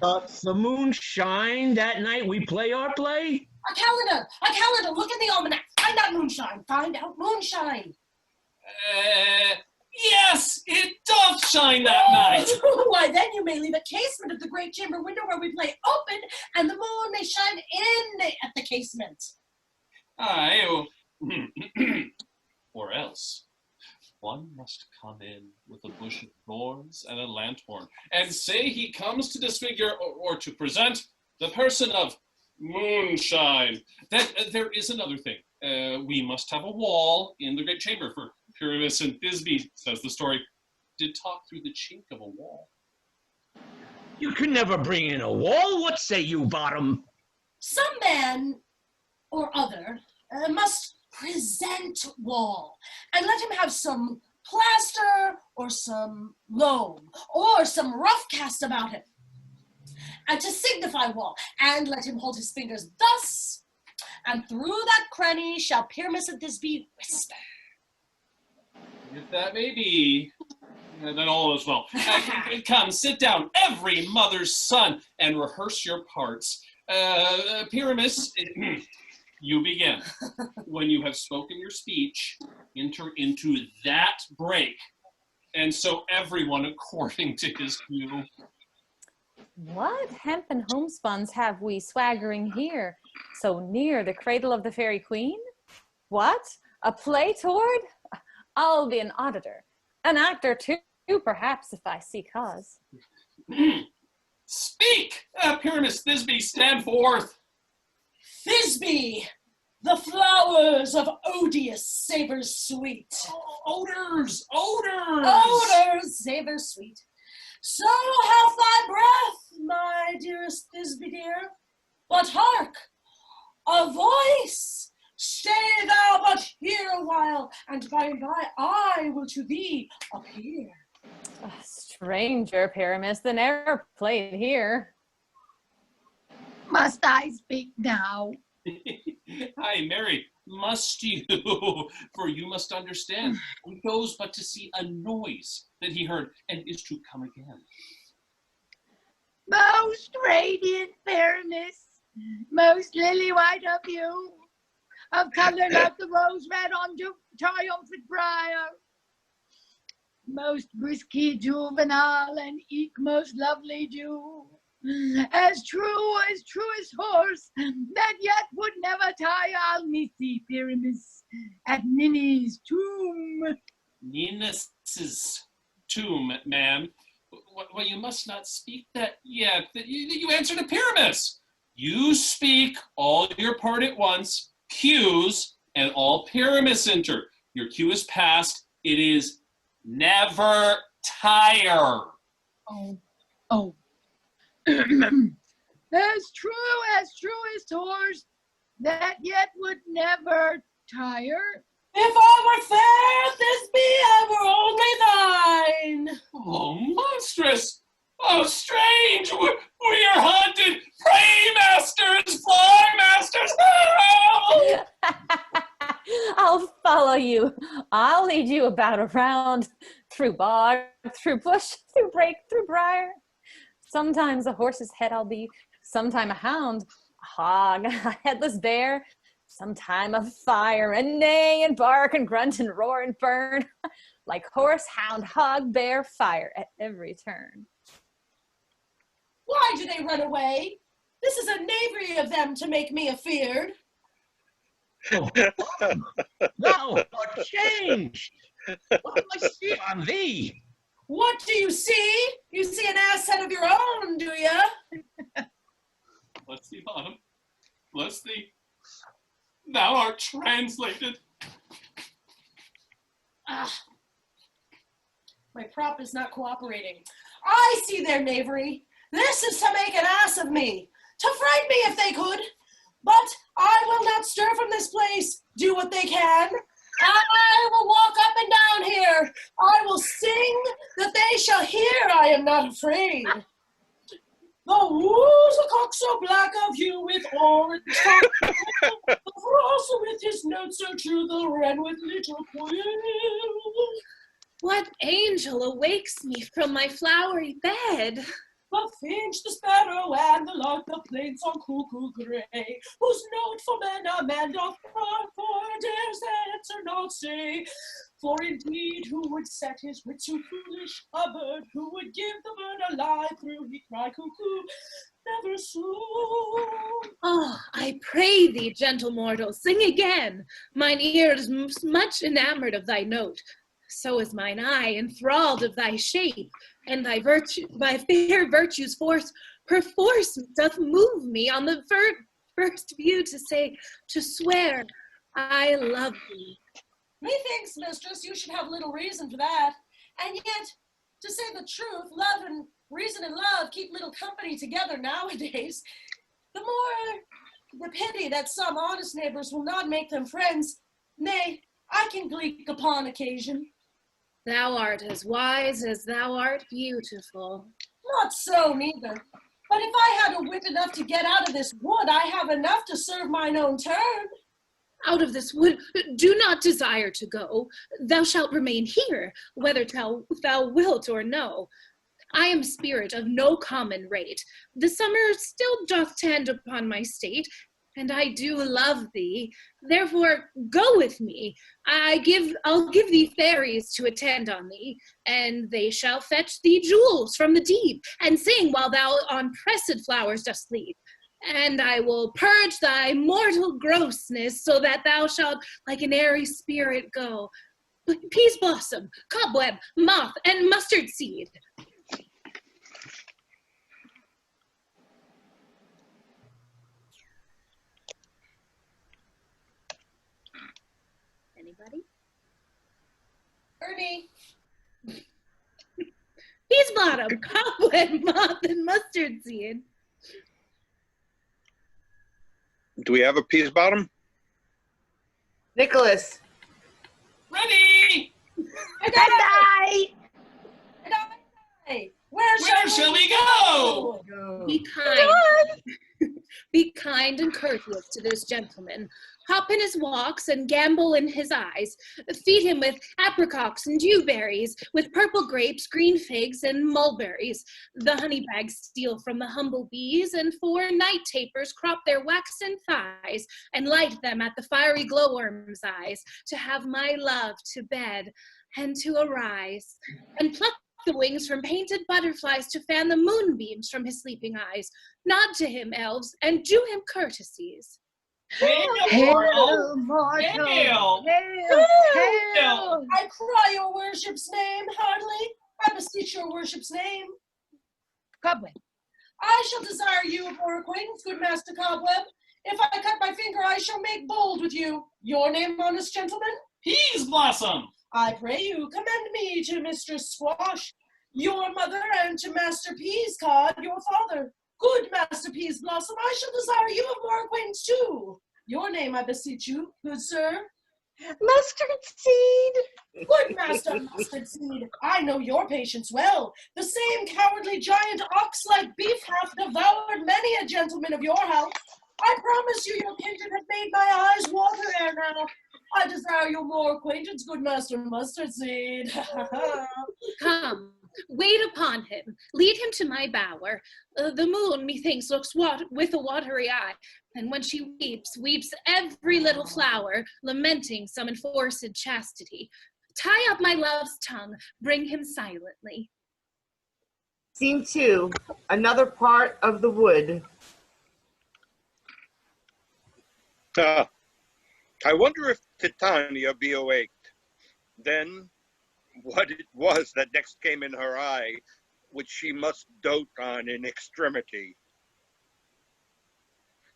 Does the moon shine that night we play our play? A calendar, look in the almanac. Find out moonshine, find out moonshine. Yes, it doth shine that night. Why, then you may leave a casement of the great chamber window where we play open, and the moon may shine in at the casement. Aye, or else one must come in with a bush of thorns and a lanthorn, and say he comes to disfigure or to present the person of moonshine. Then there is another thing. We must have a wall in the great chamber, for Pyramus and Thisbe, says the story, did talk through the chink of a wall. You can never bring in a wall. What say you, Bottom? Some man or other must present wall, and let him have some plaster or some loam or some rough cast about him, and to signify wall, and let him hold his fingers thus, and through that cranny shall Pyramus and Thisbe whisper. If that may be, then all is well. Come, sit down, every mother's son, and rehearse your parts. Pyramus, you begin. When you have spoken your speech, enter into that break. And so everyone according to his cue. What hempen homespuns have we swaggering here, so near the cradle of the fairy queen? What? A play toward? I'll be an auditor, an actor too, perhaps, if I see cause. Speak! Pyramus, Thisbe, stand forth. Thisbe, the flowers of odious savors sweet. odors, odors. Odors, say they're sweet. So hath thy breath, my dearest Thisbe dear. But hark, a voice! Stay thou but here a while, and by and by I will to thee appear. A stranger, Pyramus, than e'er played here. Must I speak now? Aye, Mary, must you? For you must understand, he goes but to see a noise that he heard, and is to come again. Most radiant fairness, most lily white of you, of color like the rose red on triumphant briar, most brisky juvenile and eke most lovely Jew, as true as horse, that yet would never tire. I'll meet thee, Pyramus, at Ninny's tomb. Ninus's tomb, ma'am. Well, you must not speak that yet. You answer to Pyramus. You speak all your part at once, cues, and all Pyramus enter. Your cue is past. It is never tire. Oh. as true as horse, that yet would never tire. If I were fair, Thisbe, I were only thine. Oh, monstrous! Oh, strange! We are hunted! Pray, masters! Fly, masters! Help! I'll follow you. I'll lead you about around, through bog, through bush, through brake, through briar. Sometimes a horse's head I'll be, sometime a hound, a hog, a headless bear, sometime a fire, and neigh and bark and grunt and roar and burn, like horse, hound, hog, bear, fire at every turn. Why do they run away? This is a knavery of them to make me afeard. Thou art changed. What do I see on thee? What do you see? You see an ass head of your own, do ya? Bless thee, bottom. Bless thee. Thou art translated. Ah, my prop is not cooperating. I see their knavery. This is to make an ass of me, to fright me if they could. But I will not stir from this place, do what they can. I will walk up and down here. I will sing that they shall hear I am not afraid. The wool's a cock so black of hue with orange top, the frost with his notes so true, the wren with little quill. What angel awakes me from my flowery bed? The finch, the sparrow, and the lark, the plain song cuckoo gray, whose note for men a man doth cry, for dares answer not say. For indeed, who would set his wit so foolish a bird, who would give the bird a lie through he cry cuckoo, never soon. Oh, I pray thee, gentle mortal, sing again. Mine ear is much enamored of thy note. So is mine eye enthralled of thy shape, and thy fair virtue's force, perforce doth move me on the first view to swear, I love thee. Methinks, mistress, you should have little reason for that. And yet, to say the truth, love and reason and love keep little company together nowadays. The more the pity that some honest neighbors will not make them friends. Nay, I can gleek upon occasion. Thou art as wise as thou art beautiful. Not so, neither. But if I had a wit enough to get out of this wood, I have enough to serve mine own turn. Out of this wood, do not desire to go. Thou shalt remain here, whether thou wilt or no. I am spirit of no common rate. The summer still doth tend upon my state, and I do love thee. Therefore, go with me. I'll give thee fairies to attend on thee, and they shall fetch thee jewels from the deep, and sing while thou on pressed flowers dost sleep. And I will purge thy mortal grossness, so that thou shalt like an airy spirit go. Peas blossom, cobweb, moth, and mustard seed. Anybody? Peas bottom, cobweb, moth, and mustard seed. Do we have a peas bottom? Nicholas. Ready! Where shall we go? Be kind. Be kind and courteous to this gentleman. Hop in his walks and gambol in his eyes. Feed him with apricots and dewberries, with purple grapes, green figs, and mulberries. The honey bags steal from the humble bees, and 4 night tapers crop their waxen thighs, and light them at the fiery glowworm's eyes, to have my love to bed and to arise, and pluck the wings from painted butterflies to fan the moonbeams from his sleeping eyes. Nod to him, elves, and do him courtesies. Hail, mortal! Hail! Hail! I cry your worship's name heartily. I beseech your worship's name. Cobweb. I shall desire you of more acquaintance, good Master Cobweb. If I cut my finger, I shall make bold with you. Your name, honest gentleman? Peas Blossom! I pray you, commend me to Mistress Squash, your mother, and to Master Peas Cod, your father. Good Master Peas Blossom, I shall desire you of more acquaintance too. Your name, I beseech you, good sir. Mustard seed. Good Master Mustard Seed, I know your patience well. The same cowardly giant ox-like beef hath devoured many a gentleman of your house. I promise you your kindred have made my eyes water ere now. I desire you more acquaintance, good Master Mustard Seed. Come, wait upon him. Lead him to my bower. The moon, methinks, looks with a watery eye, and when she weeps every little flower, lamenting some enforced chastity. Tie up my love's tongue, bring him silently. Scene 2, another part of the wood. I wonder if Titania be awaked. Then what it was that next came in her eye, which she must dote on in extremity.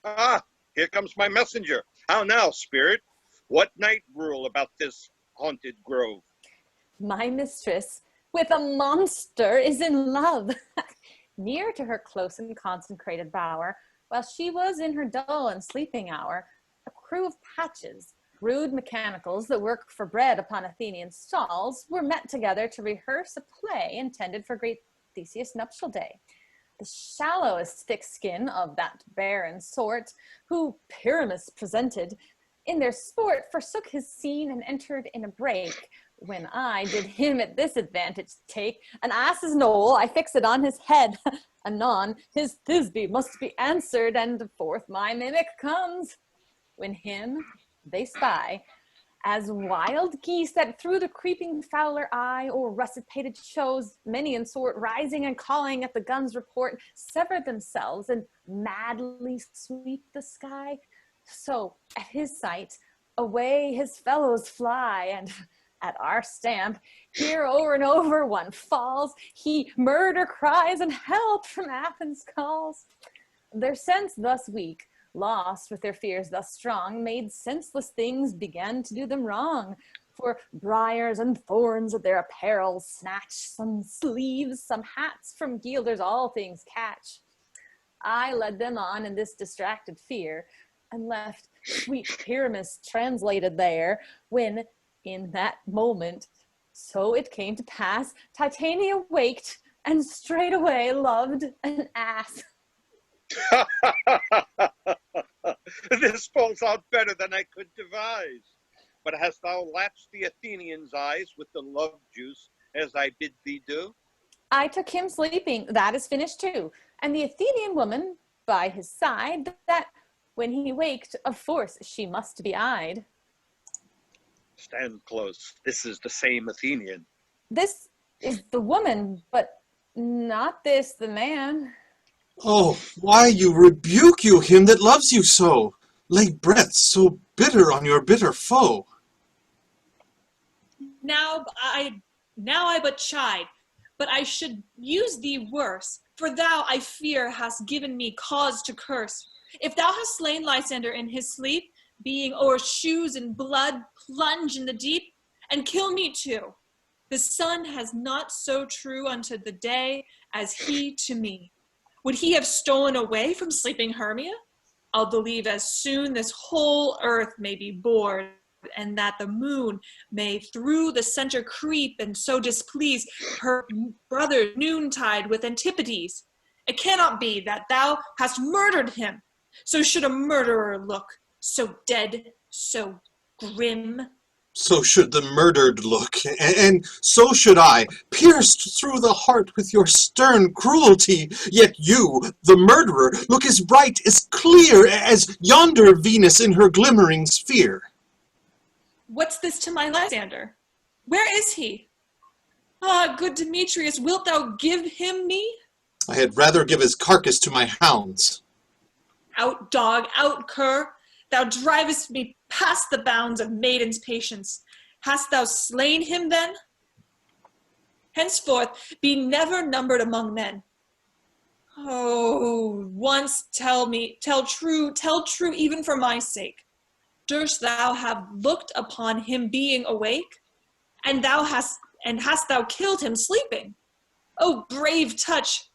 Ah, here comes my messenger. How now, spirit? What night rule about this haunted grove? My mistress, with a monster, is in love. Near to her close and consecrated bower, while she was in her dull and sleeping hour, a crew of patches, rude mechanicals that work for bread upon Athenian stalls, were met together to rehearse a play intended for great Theseus' nuptial day. The shallowest thick skin of that barren sort, who Pyramus presented, in their sport forsook his scene and entered in a break. When I did him at this advantage take, an ass's knoll I fix it on his head. Anon his Thisbe must be answered, and forth my mimic comes. When him they spy, as wild geese that through the creeping fowler eye, or russet pated shows, many in sort, rising and calling at the gun's report, sever themselves and madly sweep the sky. So at his sight, away his fellows fly, and at our stamp, here over and over one falls, he murder cries and help from Athens calls. Their sense thus weak, lost with their fears thus strong, made senseless things began to do them wrong. For briars and thorns of their apparel snatch, some sleeves, some hats from gilders, all things catch. I led them on in this distracted fear, and left sweet Pyramus translated there, when in that moment, so it came to pass, Titania waked, and straightway loved an ass. This falls out better than I could devise. But hast thou latched the Athenian's eyes with the love juice, as I bid thee do? I took him sleeping, that is finished too, and the Athenian woman by his side, that when he waked, of force she must be eyed. Stand close. This is the same Athenian. This is the woman, but not this the man. Oh, why you rebuke you him that loves you so? Lay breath so bitter on your bitter foe. Now I but chide, but I should use thee worse, for thou, I fear, hast given me cause to curse. If thou hast slain Lysander in his sleep, being o'er shoes in blood, plunge in the deep, and kill me too. The sun has not so true unto the day as he to me. Would he have stolen away from sleeping Hermia? I'll believe as soon this whole earth may be bored, and that the moon may through the center creep, and so displease her brother noontide with antipodes. It cannot be that thou hast murdered him. So should a murderer look, so dead, so grim. So should the murdered look, and so should I, pierced through the heart with your stern cruelty. Yet you, the murderer, look as bright, as clear, as yonder Venus in her glimmering sphere. What's this to my Lysander? Where is he? Ah, good Demetrius, wilt thou give him me? I had rather give his carcass to my hounds. Out, dog, out, cur! Thou drivest me past the bounds of maiden's patience. Hast thou slain him then? Henceforth be never numbered among men. Oh, once tell true, even for my sake. Durst thou have looked upon him being awake? And hast thou killed him sleeping? Oh, brave touch!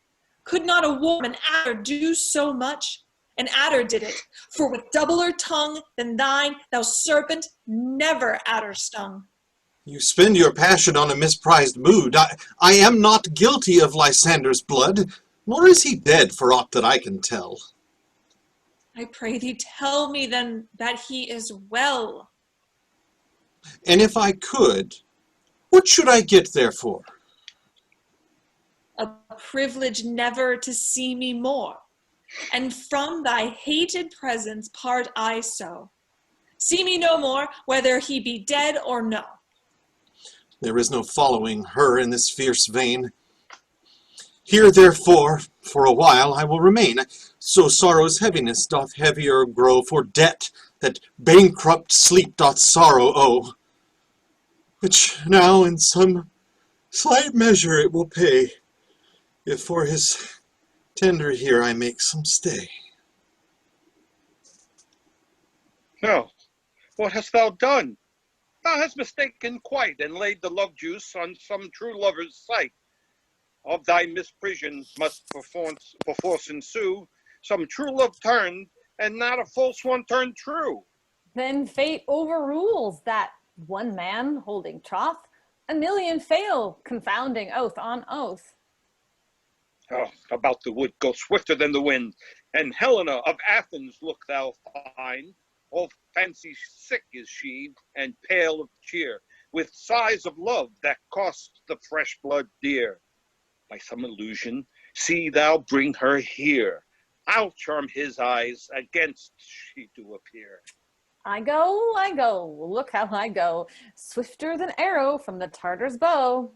Could not a woman adder do so much? An adder did it, for with doubler tongue than thine, thou serpent, never adder stung. You spend your passion on a misprized mood. I am not guilty of Lysander's blood, nor is he dead for aught that I can tell. I pray thee tell me then that he is well. And if I could, what should I get therefore? A privilege never to see me more, and from thy hated presence part I so. See me no more, whether he be dead or no. There is no following her in this fierce vein. Here, therefore, for a while I will remain, so sorrow's heaviness doth heavier grow, for debt that bankrupt sleep doth sorrow owe, which now in some slight measure it will pay, if for his tender here I make some stay. No, what hast thou done? Thou hast mistaken quite, and laid the love juice on some true lover's sight. Of thy misprision must perforce ensue some true love turned, and not a false one turned true. Then fate overrules that one man holding troth. A million fail, confounding oath on oath. Oh, about the wood go swifter than the wind, and Helena of Athens look thou find. All fancy sick is she, and pale of cheer, with sighs of love that cost the fresh blood dear. By some illusion, see thou bring her here. I'll charm his eyes against she do appear. I go, look how I go, swifter than arrow from the Tartar's bow.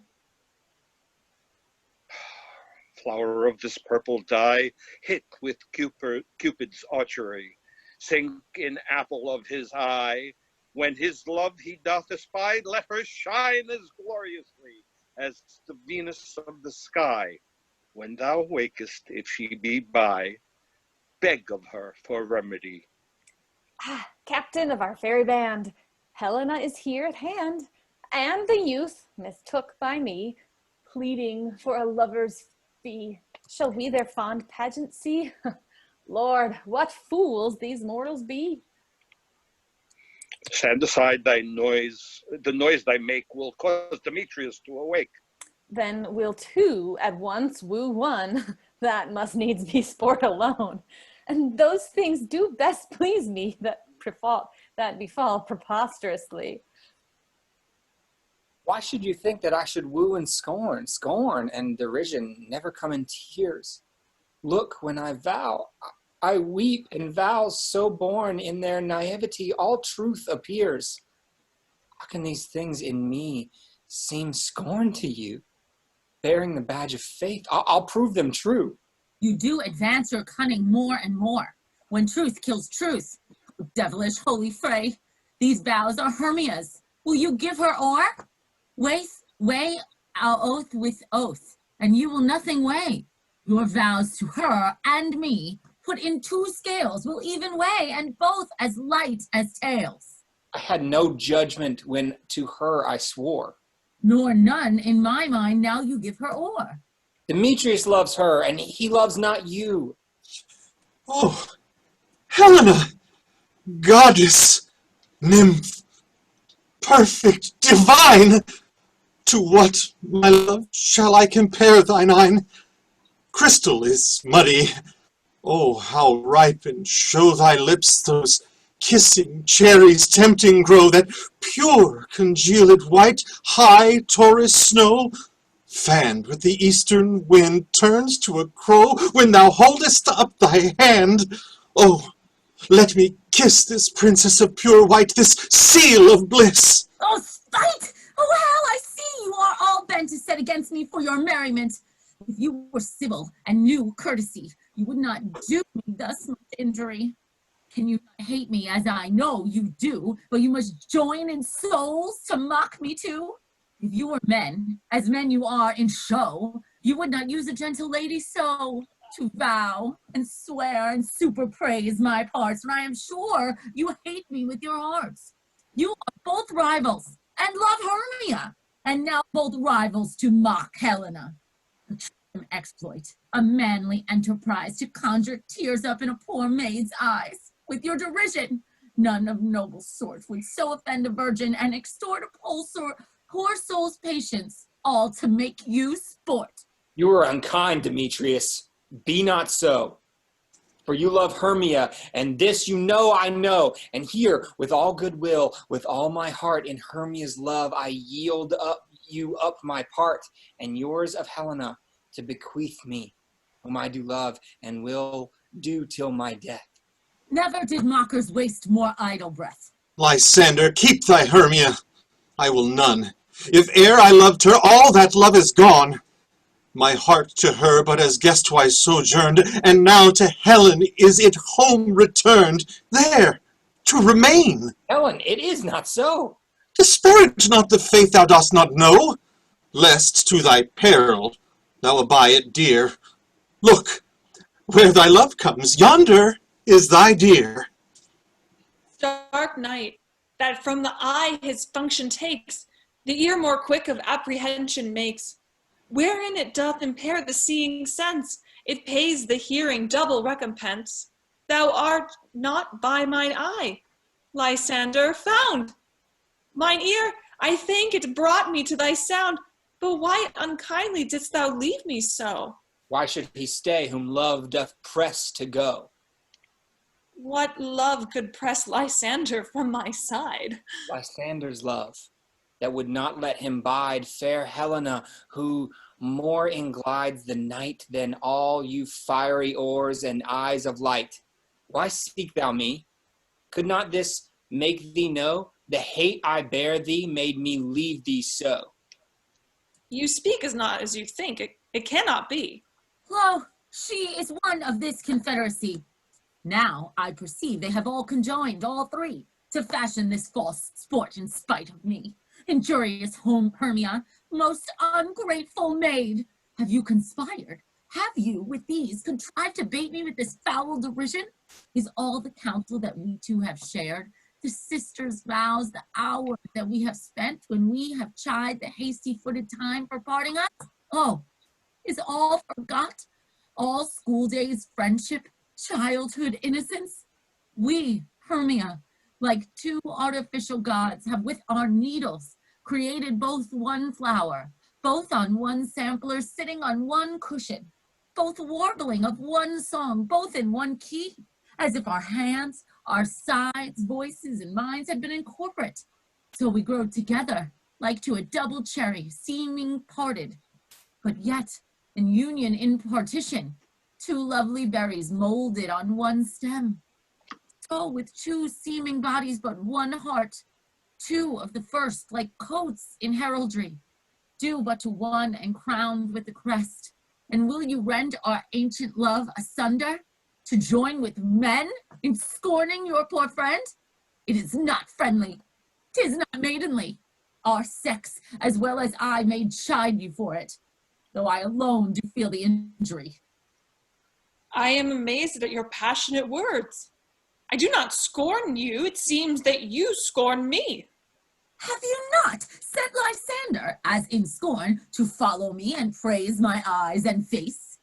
Flower of this purple dye, hit with Cupid's archery, sink in apple of his eye. When his love he doth espy, let her shine as gloriously as the Venus of the sky. When thou wakest, if she be by, beg of her for remedy. Ah, captain of our fairy band, Helena is here at hand, and the youth mistook by me, pleading for a lover's fee. Shall we their fond pageant see? Lord, what fools these mortals be! Stand aside thy noise, the noise thy make will cause Demetrius to awake. Then we'll two at once woo one, that must needs be sport alone. And those things do best please me that befall preposterously. Why should you think that I should woo and scorn? Scorn and derision never come in tears. Look, when I vow, I weep, and vows so born in their naivety, all truth appears. How can these things in me seem scorn to you? Bearing the badge of faith, I'll prove them true. You do advance your cunning more and more, when truth kills truth. Devilish holy fray, these vows are Hermia's. Will you give her o'er? Weigh our oath with oath, and you will nothing weigh. Your vows to her and me, put in two scales, will even weigh, and both as light as tails. I had no judgment when to her I swore. nor none in my mind now you give her o'er. Demetrius loves her, and he loves not you. Oh, Helena, goddess, nymph, perfect, divine, to what, my love, shall I compare thine eyne? Crystal is muddy. Oh, how ripe and show thy lips those kissing cherries tempting grow, that pure congealed white, high Taurus snow, fanned with the eastern wind, turns to a crow when thou holdest up thy hand. Oh, let me kiss this princess of pure white, this seal of bliss. Oh, spite! Oh, hell, I see you are all bent to set against me for your merriment. If you were civil and knew courtesy, you would not do me thus much injury. Can you not hate me as I know you do, but you must join in souls to mock me too? If you were men, as men you are in show, you would not use a gentle lady so, to vow and swear and super praise my parts, and I am sure you hate me with your hearts. You are both rivals and love Hermia, and now both rivals to mock Helena. A trim exploit, a manly enterprise to conjure tears up in a poor maid's eyes. With your derision, none of noble sort would so offend a virgin and extort a poor soul's patience, all to make you sport. You are unkind, Demetrius. Be not so. For you love Hermia, and this you know I know. And here, with all goodwill, with all my heart, in Hermia's love, I yield you up my part, and yours of Helena, to bequeath me, whom I do love, and will do till my death. Never did mockers waste more idle breath. Lysander, keep thy Hermia. I will none. If e'er I loved her, all that love is gone. My heart to her but as guestwise sojourned, and now to Helen is it home returned, there to remain. Helen, it is not so. Disparage not the faith thou dost not know, lest to thy peril thou buy it dear. Look, where thy love comes, yonder is thy dear. Dark night, that from the eye his function takes, the ear more quick of apprehension makes. Wherein it doth impair the seeing sense, it pays the hearing double recompense. Thou art not by mine eye, Lysander, found. Mine ear, I think it brought me to thy sound, but why unkindly didst thou leave me so? Why should he stay whom love doth press to go? What love could press Lysander from my side? Lysander's love, that would not let him bide fair Helena, who more inglides the night than all you fiery oars and eyes of light. Why seek thou me? Could not this make thee know the hate I bear thee made me leave thee so? You speak as not as you think. It cannot be. Lo, she is one of this confederacy. Now I perceive they have all conjoined, all three, to fashion this false sport in spite of me. Injurious Hermia, most ungrateful maid, have you conspired? Have you, with these, contrived to bait me with this foul derision? Is all the counsel that we two have shared, the sisters' vows, the hours that we have spent when we have chid the hasty-footed time for parting us? Oh, is all forgot? All school days, friendship, childhood innocence? We, Hermia, like two artificial gods, have with our needles created both one flower, both on one sampler, sitting on one cushion, both warbling of one song, both in one key, as if our hands, our sides, voices, and minds had been incorporate. So we grow together, like to a double cherry, seeming parted, but yet in union in partition, two lovely berries molded on one stem. So with two seeming bodies but one heart, two of the first like coats in heraldry, due but to one and crowned with the crest. And will you rend our ancient love asunder to join with men in scorning your poor friend? It is not friendly, 'tis not maidenly. Our sex, as well as I, may chide you for it, though I alone do feel the injury. I am amazed at your passionate words. I do not scorn you. It seems that you scorn me. Have you not set Lysander, as in scorn, to follow me and praise my eyes and face?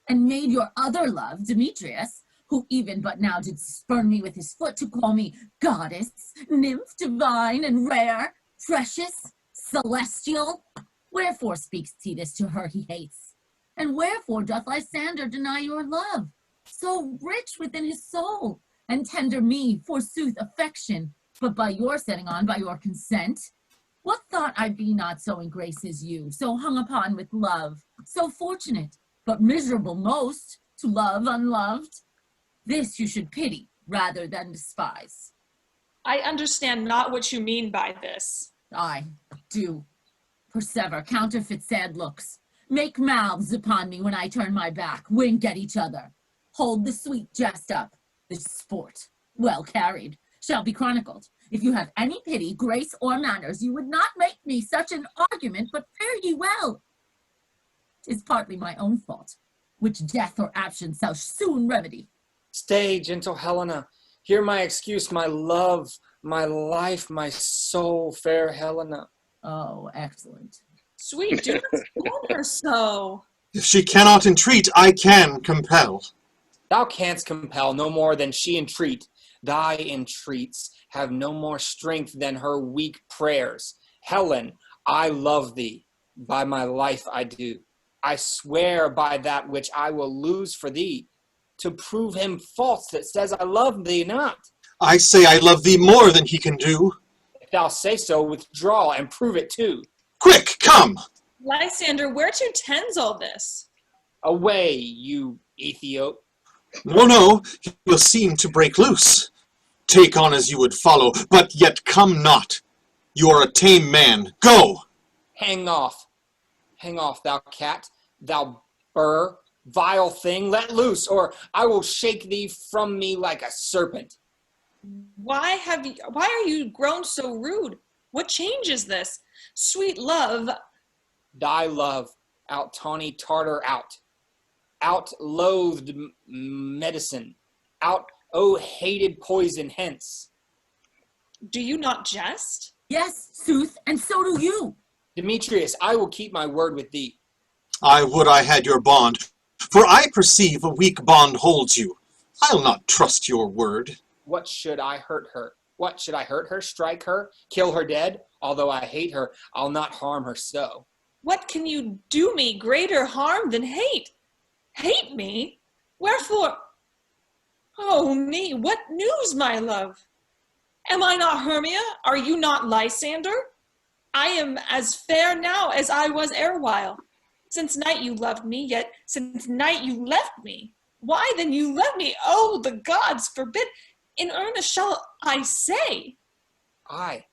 And made your other love, Demetrius, who even but now did spurn me with his foot to call me goddess, nymph, divine and rare, precious, celestial? Wherefore speaks he this to her he hates? And wherefore doth Lysander deny your love, so rich within his soul, and tender me, forsooth, affection, but by your setting on, by your consent? What thought I be not so in grace as you, so hung upon with love, so fortunate, but miserable most, to love unloved? This you should pity rather than despise. I understand not what you mean by this. I do. Persever, counterfeit sad looks. Make mouths upon me when I turn my back, wink at each other. Hold the sweet jest up. This sport, well carried, shall be chronicled. If you have any pity, grace, or manners, you would not make me such an argument, but fare ye well. 'Tis partly my own fault, which death or absence shall soon remedy. Stay, gentle Helena. Hear my excuse, my love, my life, my soul, fair Helena. Oh, excellent. Sweet, do not scorn her so. If she cannot entreat, I can compel. Thou canst compel no more than she entreat. Thy entreats have no more strength than her weak prayers. Helen, I love thee. By my life I do. I swear by that which I will lose for thee, to prove him false that says I love thee not. I say I love thee more than he can do. If thou say so, withdraw and prove it too. Quick, come! Lysander, whereto tends all this? Away, you Ethiop. No, he will seem to break loose. Take on as you would follow, but yet come not. You are a tame man. Go! Hang off, thou cat, thou burr, vile thing, let loose, or I will shake thee from me like a serpent. Why are you grown so rude? What change is this? Sweet love. Thy love, out tawny Tartar out. Out loathed medicine. Out, oh hated poison hence. Do you not jest? Yes, sooth, and so do you. Demetrius, I will keep my word with thee. I would I had your bond, for I perceive a weak bond holds you. I'll not trust your word. What should I hurt her? What should I hurt her, strike her, kill her dead? Although I hate her, I'll not harm her so. What can you do me greater harm than hate? Hate me? Wherefore? Oh me, what news, my love? Am I not Hermia? Are you not Lysander? I am as fair now as I was erewhile. Since night you loved me, yet since night you left me. Why then you left me? Oh, the gods forbid. In earnest shall I say. I,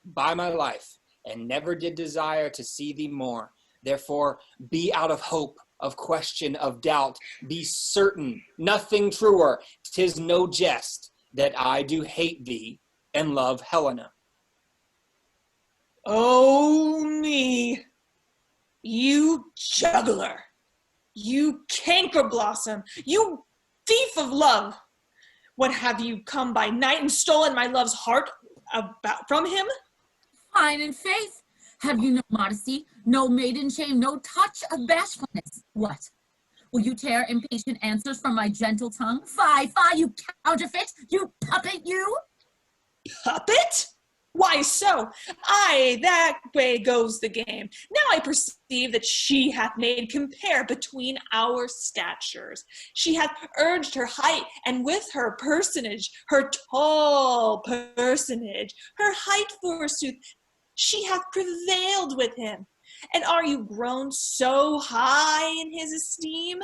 by my life, and never did desire to see thee more. Therefore, be out of hope, of question, of doubt. Be certain, nothing truer. 'Tis no jest that I do hate thee and love Helena. Oh me, you juggler, you canker blossom, you thief of love. What have you come by night and stolen my love's heart from him? Fine in faith. Have you no modesty, no maiden shame, no touch of bashfulness? What? Will you tear impatient answers from my gentle tongue? Fie, you counterfeit, you puppet, you! Puppet? Why so? Aye, that way goes the game. Now I perceive that she hath made compare between our statures. She hath urged her height, and with her personage, her tall personage, her height forsooth, she hath prevailed with him. And are you grown so high in his esteem?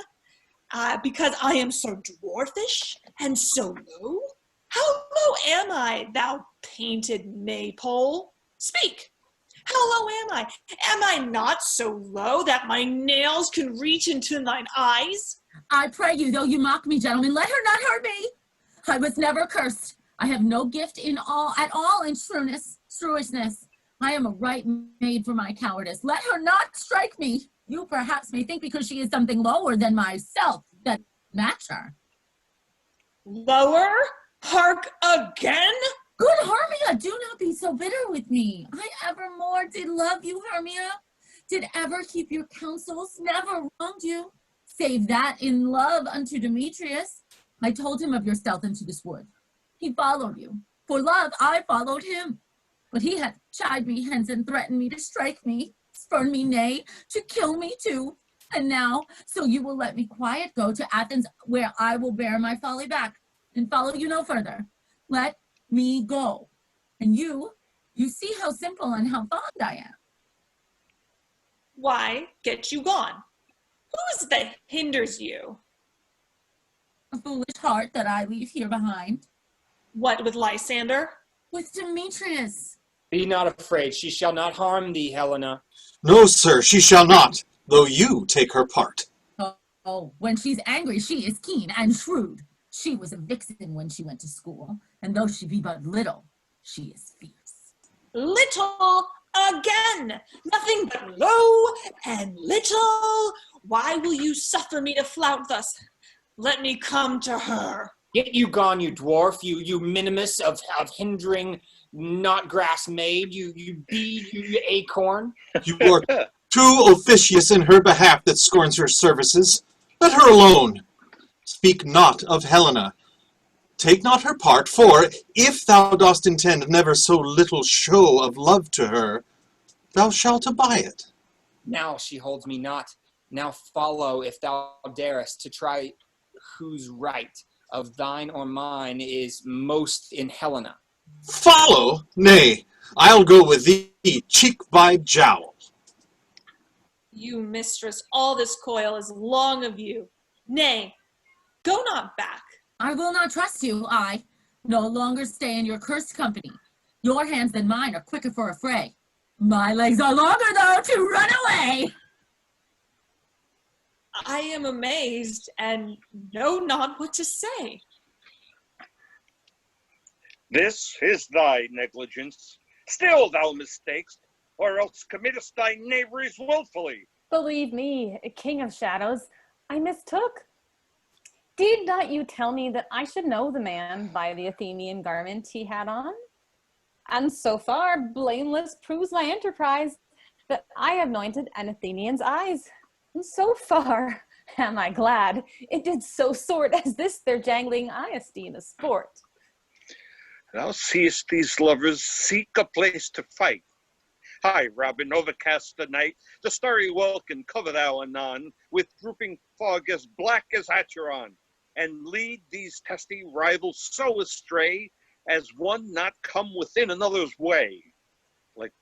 Because I am so dwarfish and so low? How low am I, thou painted maypole? Speak! How low am I? Am I not so low that my nails can reach into thine eyes? I pray you, though you mock me, gentlemen, let her not hurt me. I was never cursed. I have no gift at all in shrewishness. I am a right maid for my cowardice. Let her not strike me. You perhaps may think because she is something lower than myself that match her. Lower? Hark again? Good Hermia, do not be so bitter with me. I evermore did love you, Hermia. Did ever keep your counsels, never wronged you, save that in love unto Demetrius. I told him of your stealth into this wood. He followed you. For love, I followed him. But he had chid me hence and threatened me to strike me, spurn me, nay, to kill me too. And now, so you will let me quiet go to Athens, where I will bear my folly back and follow you no further. Let me go. And you see how simple and how fond I am. Why get you gone? Who is it that hinders you? A foolish heart that I leave here behind. What with Lysander? With Demetrius. Be not afraid, she shall not harm thee, Helena. No, sir, she shall not, though you take her part. Oh, when she's angry, she is keen and shrewd. She was a vixen when she went to school, and though she be but little, she is fierce. Little again! Nothing but low and little! Why will you suffer me to flout thus? Let me come to her. Get you gone, you dwarf, you minimus of hindering not grass made, you bee, you acorn. You are too officious in her behalf that scorns her services. Let her alone. Speak not of Helena. Take not her part, for if thou dost intend never so little show of love to her, thou shalt abide it. Now she holds me not. Now follow, if thou darest, to try whose right of thine or mine is most in Helena. Follow? Nay, I'll go with thee, cheek by jowl. You mistress, all this coil is long of you. Nay, go not back. I will not trust you, I. No longer stay in your cursed company. Your hands than mine are quicker for a fray. My legs are longer, though, to run away. I am amazed and know not what to say. This is thy negligence. Still thou mistakest, or else committest thy knaveries wilfully. Believe me, King of Shadows, I mistook. Did not you tell me that I should know the man by the Athenian garment he had on? And so far, blameless proves my enterprise, that I have anointed an Athenian's eyes. And so far, am I glad, it did so sort as this their jangling I esteem a sport. Thou seest these lovers seek a place to fight. High, Robin, overcast the night, the starry welkin cover thou anon, with drooping fog as black as Acheron, and lead these testy rivals so astray as one not come within another's way. Like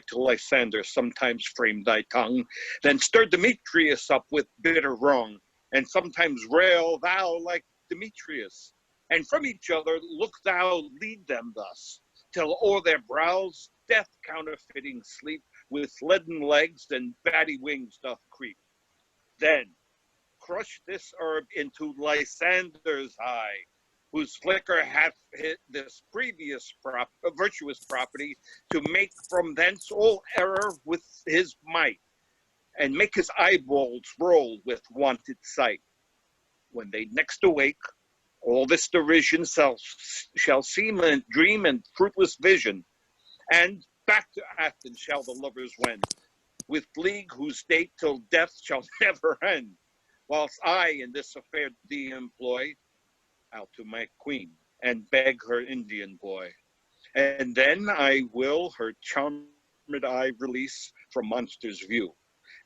to Lysander sometimes framed thy tongue, then stir Demetrius up with bitter wrong, and sometimes rail thou like Demetrius, and from each other look thou lead them thus, till o'er their brows death counterfeiting sleep with leaden legs and batty wings doth creep. Then crush this herb into Lysander's eye, whose flicker hath hit this previous virtuous property, to make from thence all error with his might, and make his eyeballs roll with wonted sight. When they next awake, all this derision shall seem a dream and fruitless vision, and back to Athens shall the lovers wend, with league whose date till death shall never end, whilst I in this affair thee employ, out to my queen, and beg her Indian boy. And then I will her charmed eye release from monster's view,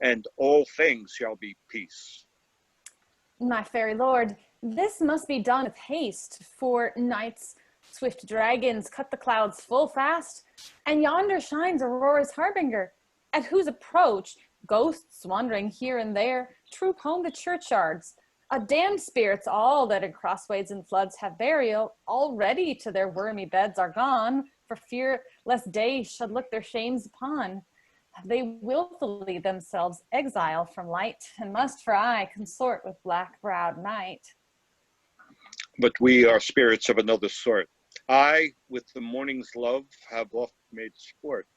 and all things shall be peace. My fairy lord, this must be done with haste, for night's swift dragons cut the clouds full fast, and yonder shines Aurora's harbinger, at whose approach ghosts wandering here and there troop home to churchyards. Damned spirits all that in crossways and floods have burial, already to their wormy beds are gone, for fear lest day should look their shames upon. They willfully themselves exile from light, and must for aye consort with black-browed night. But we are spirits of another sort. I, with the morning's love, have oft made sport.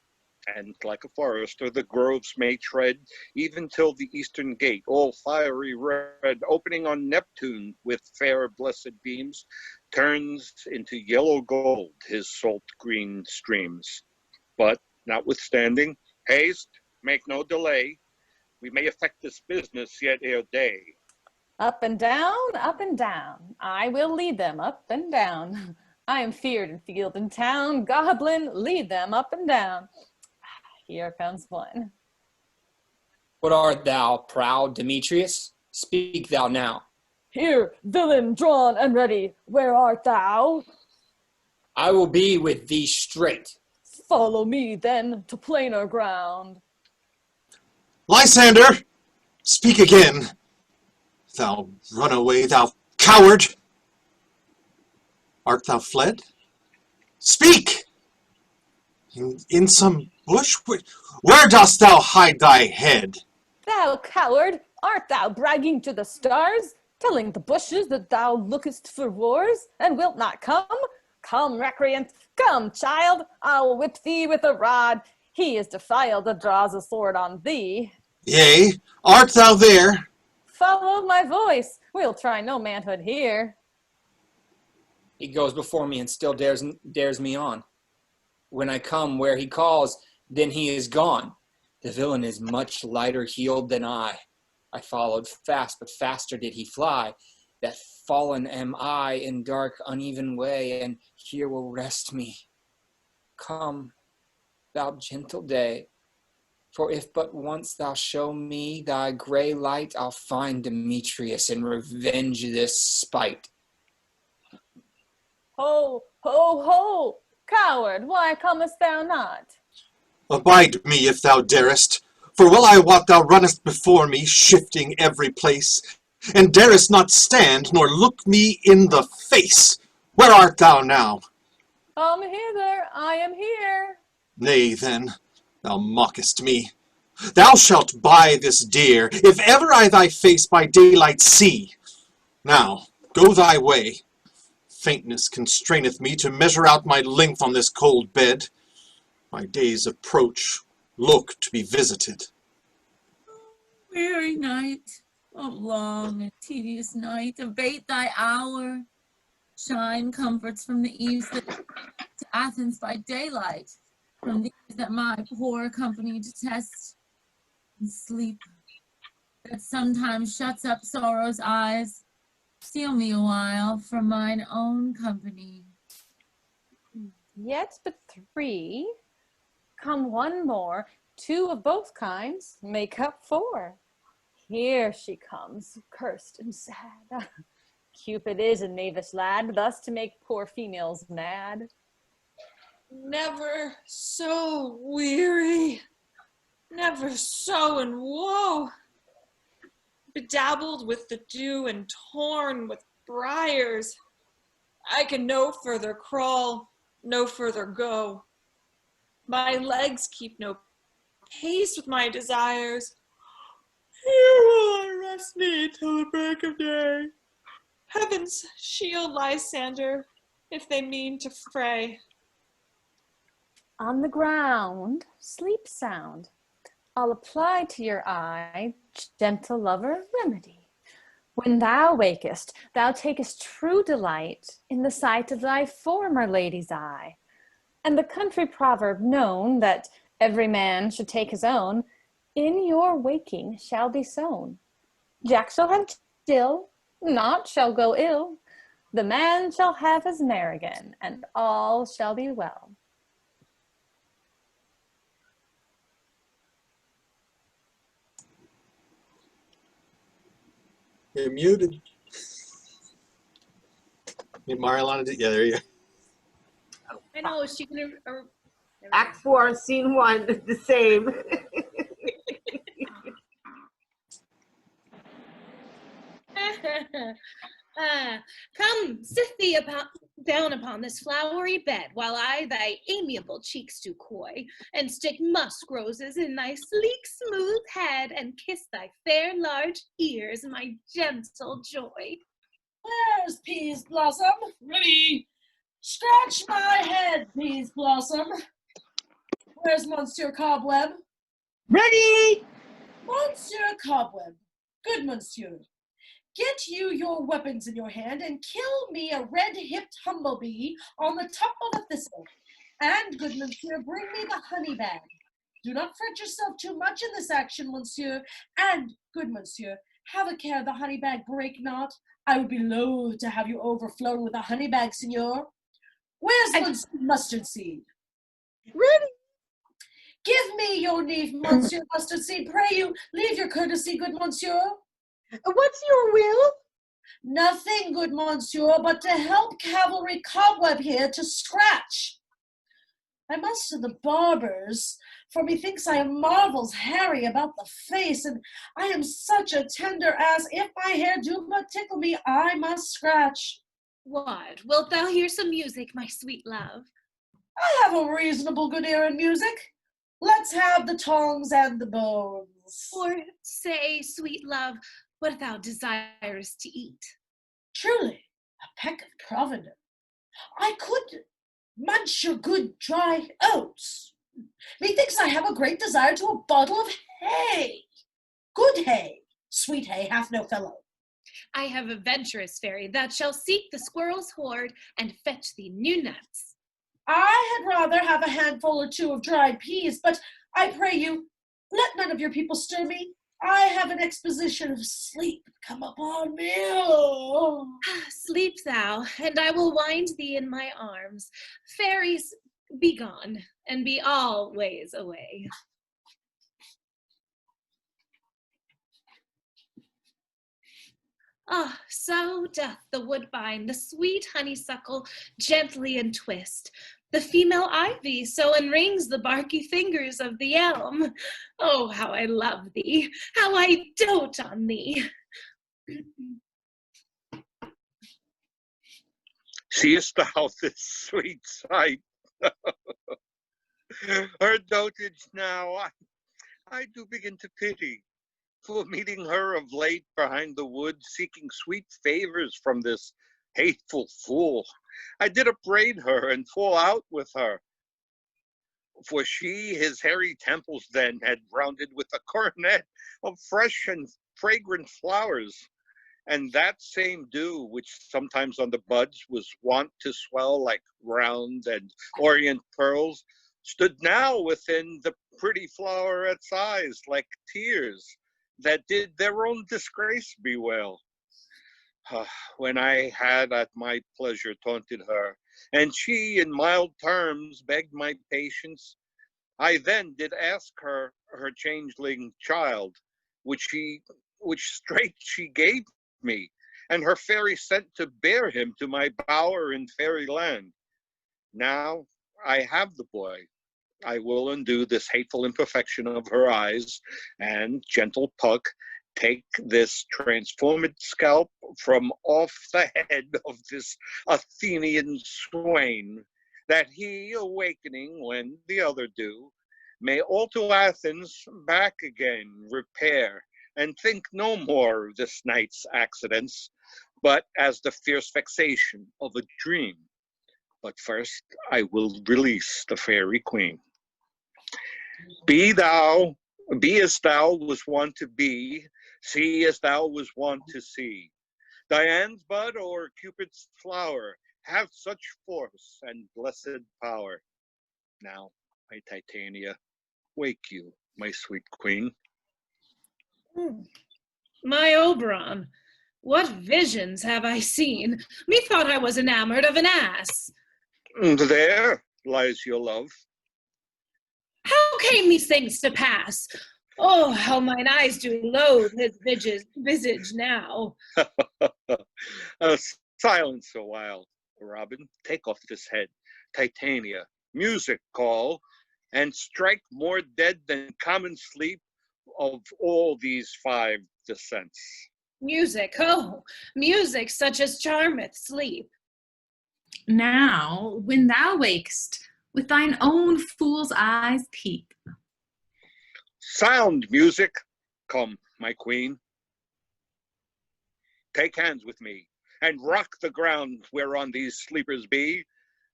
And like a forester, the groves may tread, even till the eastern gate, all fiery red, opening on Neptune with fair blessed beams, turns into yellow gold his salt green streams. But notwithstanding, haste, make no delay, we may effect this business yet ere day. Up and down, I will lead them up and down. I am feared in field and town. Goblin, lead them up and down. Here comes one. What art thou, proud Demetrius? Speak thou now. Here, villain, drawn and ready, where art thou? I will be with thee straight. Follow me, then, to plainer ground. Lysander, speak again. Thou runaway, thou coward! Art thou fled? Speak! In some bush? Where dost thou hide thy head? Thou coward, art thou bragging to the stars, telling the bushes that thou lookest for wars, and wilt not come? Come, recreant, come, child, I'll whip thee with a rod. He is defiled that draws a sword on thee. Yea, art thou there? Follow my voice, we'll try no manhood here. He goes before me and still dares me on. When I come where he calls, then he is gone. The villain is much lighter heeled than I. I followed fast, but faster did he fly. That fallen am I in dark, uneven way, and here will rest me. Come, thou gentle day, for if but once thou show me thy gray light, I'll find Demetrius and revenge this spite. Ho, ho, ho! Coward, why comest thou not? Abide me if thou darest, for well I wot thou runnest before me, shifting every place, and darest not stand, nor look me in the face. Where art thou now? Come hither, I am here. Nay, then, thou mockest me. Thou shalt buy this dear, if ever I thy face by daylight see. Now, go thy way. Faintness constraineth me to measure out my length on this cold bed. My days approach, look to be visited. Weary night, O long and tedious night, abate thy hour. Shine comforts from the eves that to Athens by daylight, from these that my poor company detest. And sleep, that sometimes shuts up sorrow's eyes, steal me a while from mine own company. Yet but three. Come one more, two of both kinds make up four. Here she comes, cursed and sad. Cupid is a knavish lad, thus to make poor females mad. Never so weary, never so in woe, bedabbled with the dew and torn with briars. I can no further crawl, no further go. My legs keep no pace with my desires. Here will I rest me till the break of day. Heavens shield Lysander, if they mean to fray. On the ground, sleep sound. I'll apply to your eye, gentle lover, remedy. When thou wakest, thou takest true delight in the sight of thy former lady's eye. And the country proverb known that every man should take his own, in your waking shall be sown. Jack shall have Jill, naught shall go ill. The man shall have his mare again, and all shall be well. You're muted. Marialana, yeah, there you go. I know, she can. Act 4, Scene 1, the same. Come, sit thee down upon this flowery bed, while I thy amiable cheeks do coy, and stick musk roses in thy sleek smooth head, and kiss thy fair large ears, my gentle joy. Where's Peas Blossom? Ready? Scratch my head, Peas Blossom. Where's Monsieur Cobweb? Ready! Monsieur Cobweb, good monsieur, get you your weapons in your hand and kill me a red-hipped humblebee on the top of a thistle. And, good monsieur, bring me the honey bag. Do not fret yourself too much in this action, monsieur. And, good monsieur, have a care the honey bag break not. I would be loath to have you overflown with a honey bag, signor. Where's mustard seed? Ready? Give me your leave, Monsieur Mustard Seed. Pray you, leave your courtesy, good monsieur. What's your will? Nothing, good monsieur, but to help Cavalry Cobweb here to scratch. I must to the barber's, for methinks I am marvels hairy about the face, and I am such a tender ass, if my hair do but tickle me, I must scratch. What, wilt thou hear some music, my sweet love? I have a reasonable good ear in music. Let's have the tongs and the bones. Or say, sweet love, what thou desirest to eat. Truly, a peck of provender. I could munch your good dry oats. Methinks I have a great desire to a bottle of hay. Good hay. Sweet hay hath no fellow. I have a venturous fairy that shall seek the squirrel's hoard and fetch thee new nuts. I had rather have a handful or two of dried peas, but I pray you, let none of your people stir me. I have an exposition of sleep come upon me. Oh. Sleep thou, and I will wind thee in my arms. Fairies, be gone, and be always away. Ah, so doth the woodbine, the sweet honeysuckle, gently entwist. The female ivy so enrings the barky fingers of the elm. Oh, how I love thee, how I dote on thee. Seest thou this sweet sight? Her dotage now, I do begin to pity. For meeting her of late behind the wood, seeking sweet favors from this hateful fool, I did upbraid her and fall out with her. For she his hairy temples then had rounded with a coronet of fresh and fragrant flowers, and that same dew which sometimes on the buds was wont to swell like round and orient pearls, stood now within the pretty floweret's eyes like tears that did their own disgrace bewail. When I had at my pleasure taunted her, and she in mild terms begged my patience, I then did ask her changeling child, which straight she gave me, and her fairy sent to bear him to my bower in fairy land. Now I have the boy. I will undo this hateful imperfection of her eyes, and, gentle Puck, take this transformed scalp from off the head of this Athenian swain, that he, awakening when the other do, may all to Athens back again repair, and think no more of this night's accidents, but as the fierce vexation of a dream. But first I will release the fairy queen. Be as thou was wont to be, see as thou was wont to see. Dian's bud or Cupid's flower have such force and blessed power. Now, my Titania, wake you, my sweet queen. My Oberon, what visions have I seen? Methought I was enamored of an ass. There lies your love. How came these things to pass? Oh, how mine eyes do loathe his visage now. Silence a while, Robin. Take off this head. Titania, music call, and strike more dead than common sleep of all these 5 descents. Music, oh, music such as charmeth sleep. Now, when thou wakest, with thine own fool's eyes peep. Sound, music. Come, my queen. Take hands with me, and rock the ground whereon these sleepers be.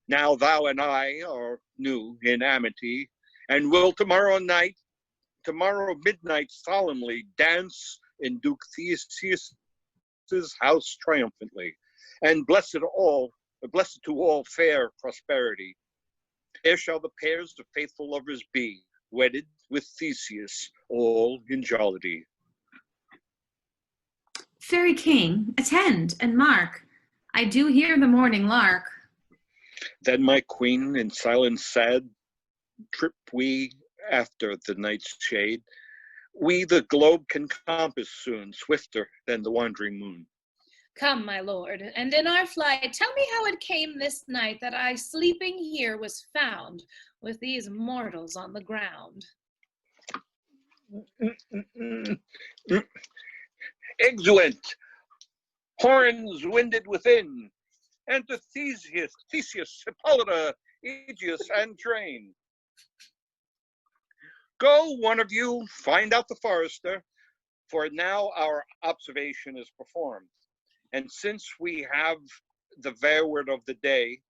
Now thou and I are new in amity, and will tomorrow midnight solemnly dance in Duke Theseus's house triumphantly, and blessed to all fair prosperity. There shall the pairs of faithful lovers be, wedded with Theseus, all in jollity. Fairy King, attend and mark. I do hear the morning lark. Then, my queen, in silence sad, trip we after the night's shade. We the globe can compass soon, swifter than the wandering moon. Come, my lord, and in our flight, tell me how it came this night that I sleeping here was found with these mortals on the ground. Exuent, horns winded within, enter Theseus, Hippolyta, Aegeus, and train. Go, one of you, find out the forester, for now our observation is performed. And since we have the verward of the day,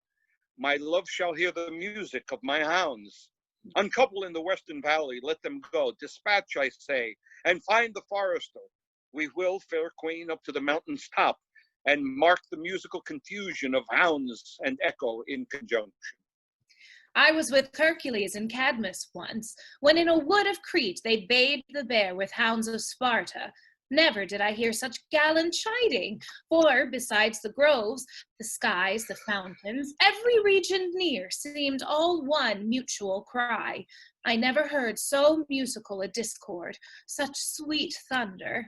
my love shall hear the music of my hounds. Uncouple in the western valley, let them go. Dispatch, I say, and find the forester. We will, fair queen, up to the mountain's top, and mark the musical confusion of hounds and echo in conjunction. I was with Hercules and Cadmus once, when in a wood of Crete they bayed the bear with hounds of Sparta. Never did I hear such gallant chiding, for besides the groves, the skies, the fountains, every region near seemed all one mutual cry. I never heard so musical a discord, such sweet thunder.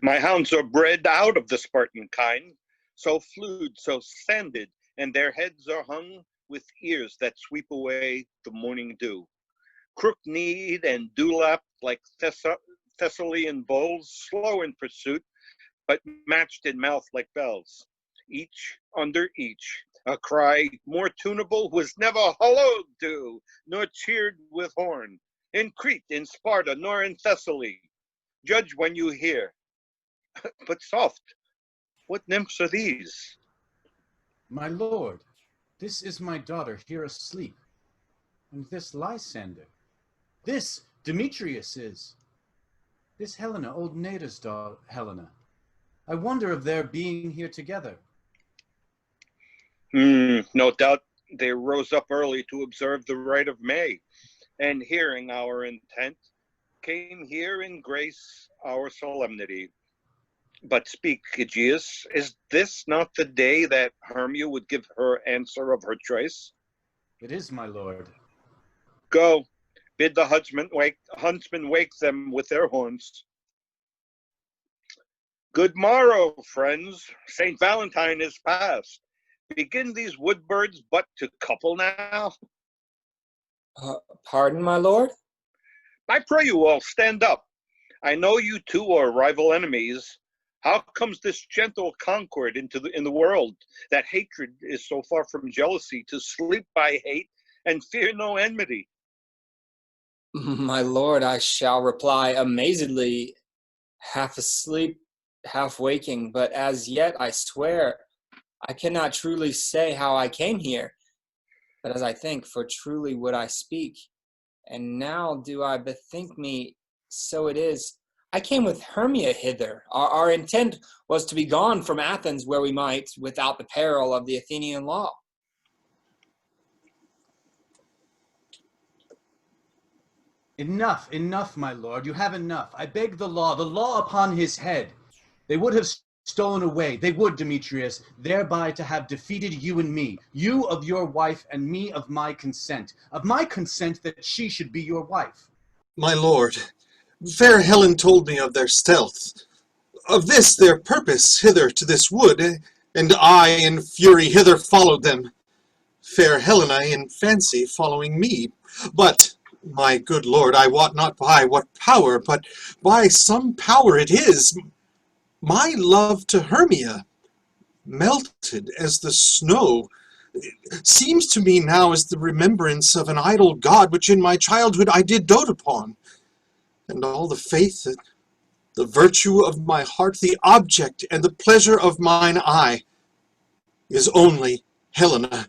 My hounds are bred out of the Spartan kind, so flued, so sanded, and their heads are hung with ears that sweep away the morning dew. Crook-kneed and dewlapped like Thessalian bulls, slow in pursuit, but matched in mouth like bells. Each under each, a cry more tunable was never hollowed to, nor cheered with horn. In Crete, in Sparta, nor in Thessaly. Judge when you hear. But soft, what nymphs are these? My lord, this is my daughter here asleep, and this Lysander. This Demetrius is. This Helena, old Neda's daughter, Helena. I wonder of their being here together. No doubt they rose up early to observe the rite of May, and hearing our intent, came here in grace our solemnity. But speak, Aegeus, is this not the day that Hermia would give her answer of her choice? It is, my lord. Go, bid the huntsmen wake them with their horns. Good morrow, friends. St. Valentine is past. Begin these wood birds but to couple now? Pardon, my lord? I pray you all, stand up. I know you two are rival enemies. How comes this gentle concord in the world, that hatred is so far from jealousy, to sleep by hate and fear no enmity? My lord, I shall reply amazedly, half asleep, half waking, but as yet I swear I cannot truly say how I came here, but as I think, for truly would I speak, and now do I bethink me, so it is. I came with Hermia hither. Our intent was to be gone from Athens where we might, without the peril of the Athenian law. Enough, enough, my lord, you have enough. I beg the law upon his head. They would have stolen away, they would, Demetrius, thereby to have defeated you and me, you of your wife and me of my consent that she should be your wife. My lord, fair Helen told me of their stealth, of this their purpose hither to this wood, and I in fury hither followed them. Fair Helena in fancy following me, but, my good lord, I wot not by what power, but by some power it is, my love to Hermia, melted as the snow, seems to me now as the remembrance of an idol god which in my childhood I did dote upon, and all the faith, the virtue of my heart, the object and the pleasure of mine eye, is only Helena,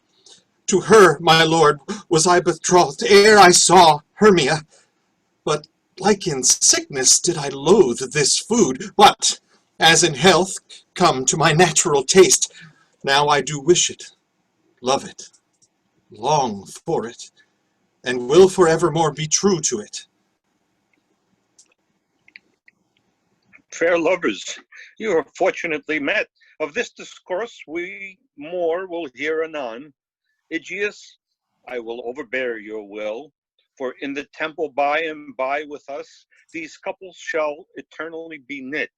To her, my lord, was I betrothed ere I saw Hermia. But like in sickness did I loathe this food, but as in health come to my natural taste, now I do wish it, love it, long for it, and will forevermore be true to it. Fair lovers, you are fortunately met. Of this discourse we more will hear anon. Aegeus, I will overbear your will, for in the temple by and by with us, these couples shall eternally be knit.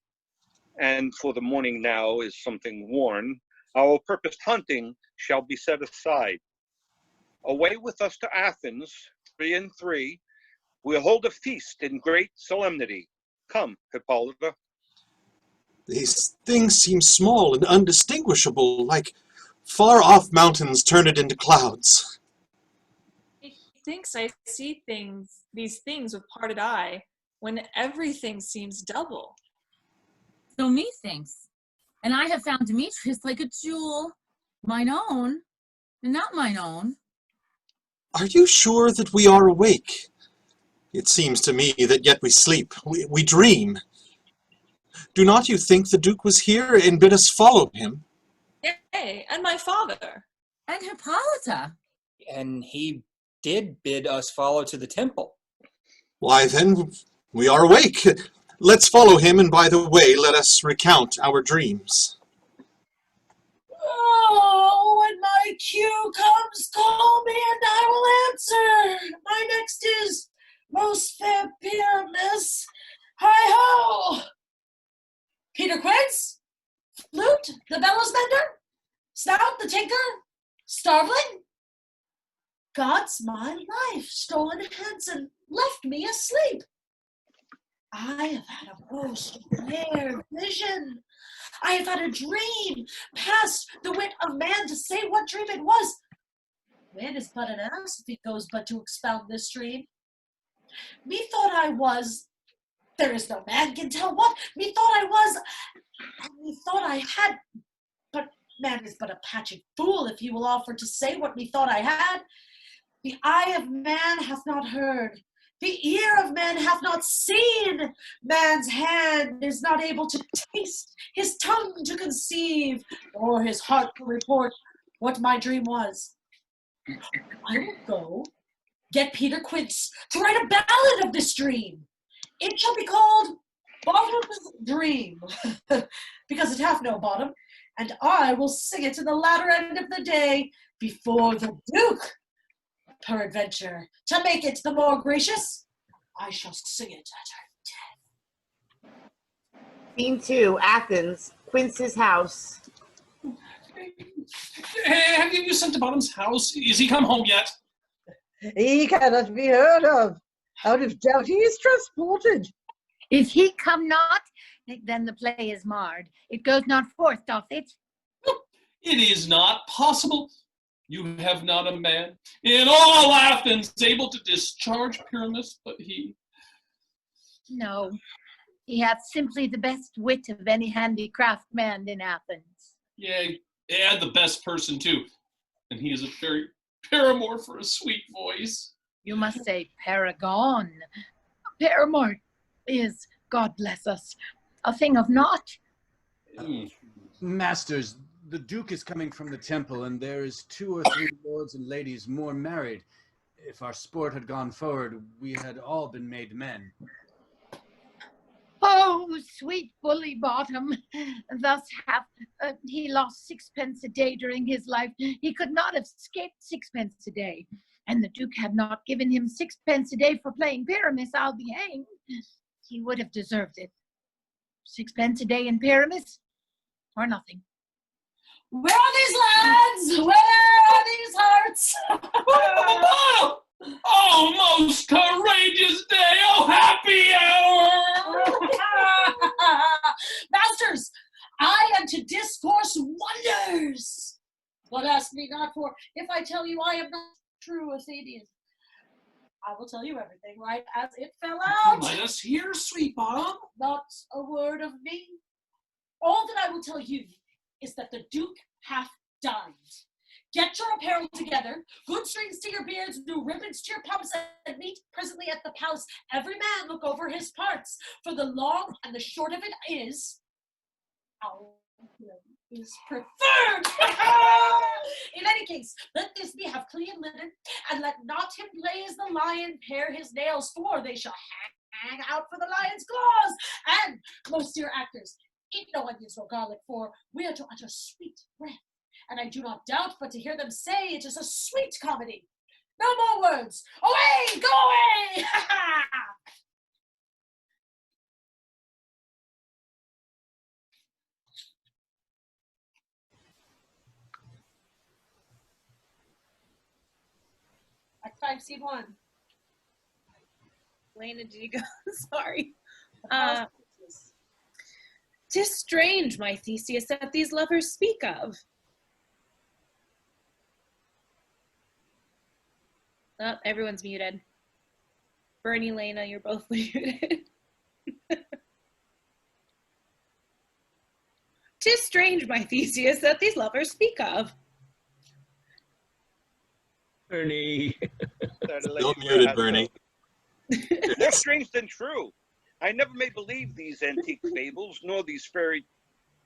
And for the morning now is something worn, our purposed hunting shall be set aside. Away with us to Athens, 3 and 3, we'll hold a feast in great solemnity. Come, Hippolyta. These things seem small and undistinguishable, like far-off mountains turned into clouds. Methinks I see these things with parted eye, when everything seems double. So methinks. And I have found Demetrius like a jewel, mine own, and not mine own. Are you sure that we are awake? It seems to me that yet we sleep, we dream. Do not you think the Duke was here and bid us follow him? Yea, and my father. And Hippolyta. And he did bid us follow to the temple. Why then, we are awake. Let's follow him, and by the way, let us recount our dreams. Oh, when my cue comes, call me and I will answer. My next is most fair Pyramus. Hi-ho! Peter Quince, Flute, the bellows mender, Snout, the tinker, Starveling. God's my life, stolen hence and left me asleep. I have had a most rare vision. I have had a dream, past the wit of man to say what dream it was. Man is but an ass if he goes but to expound this dream. Methought I was, there is no man can tell what, methought I was, and methought I had, but man is but a patchy fool if he will offer to say what methought I had. The eye of man hath not heard, the ear of man hath not seen, man's hand is not able to taste, his tongue to conceive, or his heart to report what my dream was. I will go get Peter Quince to write a ballad of this dream. It shall be called Bottom's Dream, because it hath no bottom, and I will sing it to the latter end of the day before the Duke. Peradventure, to make it the more gracious, I shall sing it at her death. Scene 2, Athens, Quince's house. Hey, have you sent to Bottom's house? Is he come home yet? He cannot be heard of. Out of doubt he is transported. If he come not, then the play is marred. It goes not forth, doth it? It is not possible. You have not a man in all Athens able to discharge Pyramus but he. No, he hath simply the best wit of any handicraft man in Athens. Yea, and the best person too. And he is a very paramour for a sweet voice. You must say paragon. Paramour is, God bless us, a thing of naught. Masters, the Duke is coming from the temple, and there is 2 or 3 lords and ladies more married. If our sport had gone forward, we had all been made men. Oh, sweet bully Bottom, thus hath he lost 6 pence a day during his life. He could not have escaped 6 pence a day. And the Duke had not given him 6 pence a day for playing Pyramus, I'll be hanged. He would have deserved it. 6 pence a day in Pyramus, or nothing. Where are these lads? Where are these hearts? Oh, most courageous day! Oh, happy hour! Masters, I am to discourse wonders. But ask me not, for if I tell you I am not true Athenian, I will tell you everything right as it fell out. Let us hear, sweet Bottom. Not a word of me. All that I will tell you is that the Duke hath dined. Get your apparel together, good strings to your beards, new ribbons to your pumps, and meet presently at the palace. Every man look over his parts, for the long and the short of it is, our is preferred. In any case, let this be have clean linen, and let not him play as the lion pare his nails, for they shall hang out for the lion's claws. And, most dear actors, eat no onions nor garlic, for we are to utter sweet breath. And I do not doubt but to hear them say it is a sweet comedy. No more words. Away, go away! Act 5, Scene 1. Lena, did you go? Sorry. 'Tis strange, my Theseus, that these lovers speak of. Oh, everyone's muted. Bernie, Lena, you're both muted. 'Tis strange, my Theseus, that these lovers speak of. Ernie. Still muted, Bernie. More strange than true. I never may believe these antique fables, nor these fairy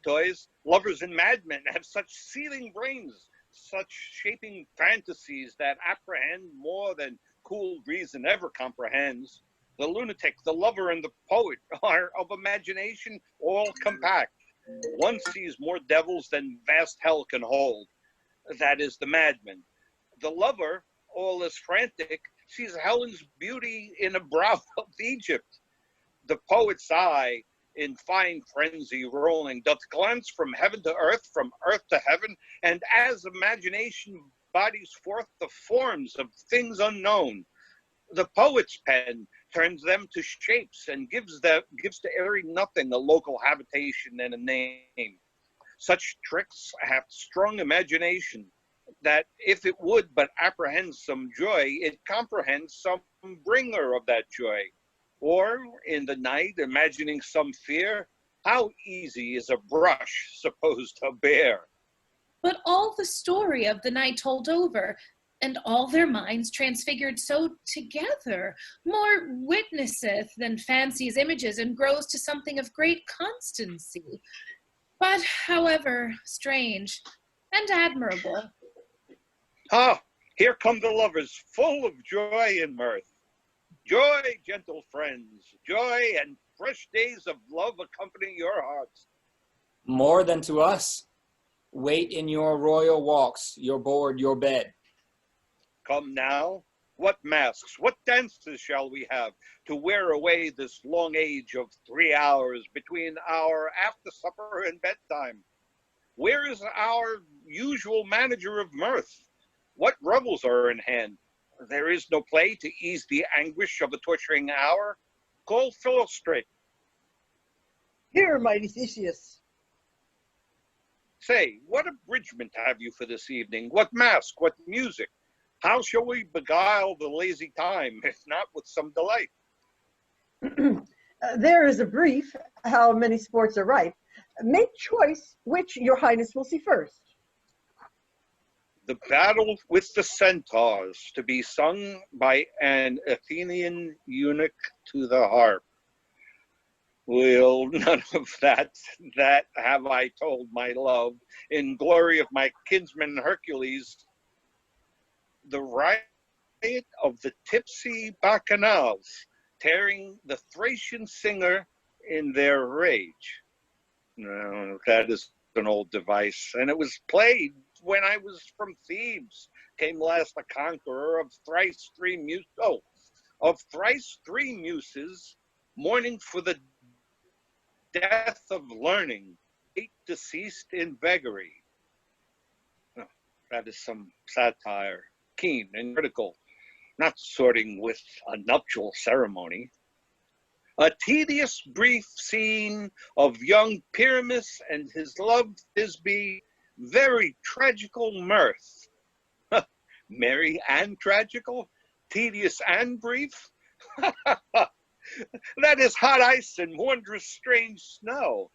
toys. Lovers and madmen have such seething brains, such shaping fantasies that apprehend more than cool reason ever comprehends. The lunatic, the lover, and the poet are of imagination all compact. One sees more devils than vast hell can hold. That is the madman. The lover, all is frantic, sees Helen's beauty in a brow of Egypt. The poet's eye, in fine frenzy rolling, doth glance from heaven to earth to heaven, and as imagination bodies forth the forms of things unknown, the poet's pen turns them to shapes and gives to airy nothing a local habitation and a name. Such tricks hath strong imagination, that if it would but apprehend some joy, it comprehends some bringer of that joy. Or in the night, imagining some fear, how easy is a brush supposed to bear? But all the story of the night told over, and all their minds transfigured so together, more witnesseth than fancies images, and grows to something of great constancy. But, however, strange and admirable. Ah, here come the lovers, full of joy and mirth. Joy, gentle friends, joy and fresh days of love accompany your hearts. More than to us. Wait in your royal walks, your board, your bed. Come now, what masks, what dances shall we have to wear away this long age of 3 hours between our after supper and bedtime? Where is our usual manager of mirth? What revels are in hand? There is no play to ease the anguish of a torturing hour. Call Philostrate. Here, mighty Theseus. Say, what abridgment have you for this evening? What mask, what music? How shall we beguile the lazy time, if not with some delight? There is a brief, how many sports are ripe. Make choice which your highness will see first. The battle with the centaurs, to be sung by an Athenian eunuch to the harp. Well, none of that have I told my love, in glory of my kinsman Hercules. The riot of the tipsy bacchanals, tearing the Thracian singer in their rage. No, that is an old device, and it was played when I was from Thebes. Came last the conqueror of thrice three muses, mourning for the death of learning, eight deceased in beggary. Oh, that is some satire, keen and critical, not sorting with a nuptial ceremony. A tedious brief scene of young Pyramus and his love Thisbe, very tragical mirth. Merry and tragical, tedious and brief. That is hot ice and wondrous strange snow.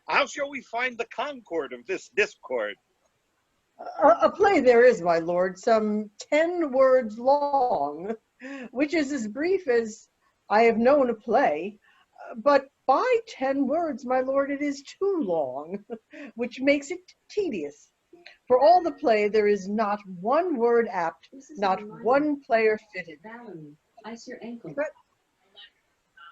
How shall we find the concord of this discord? A play there is, my lord, some 10 words long, which is as brief as I have known a play, but by 10 words, my lord, it is too long, which makes it tedious. For all the play, there is not one word apt, not one player fitted. Ice your ankle.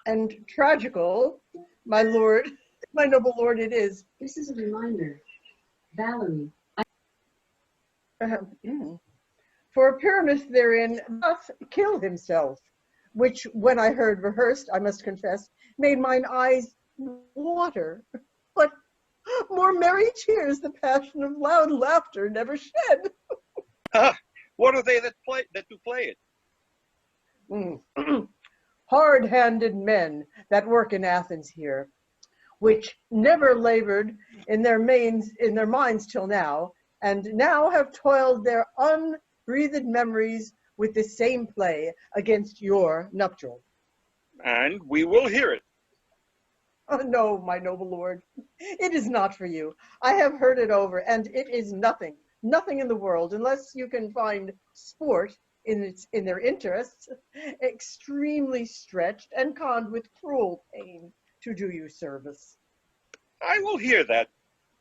And tragical, my lord, my noble lord, it is. This is a reminder. Valerie. For Pyramus therein doth kill himself, which when I heard rehearsed, I must confess, made mine eyes water. But more merry tears the passion of loud laughter never shed. What are they that do play it? Hard-handed men that work in Athens here, which never labored in their minds till now, and now have toiled their unbreathed memories with the same play against your nuptial. And we will hear it. Oh, no, my noble lord, it is not for you. I have heard it over, and it is nothing in the world, unless you can find sport in their interests, extremely stretched and conned with cruel pain to do you service. I will hear that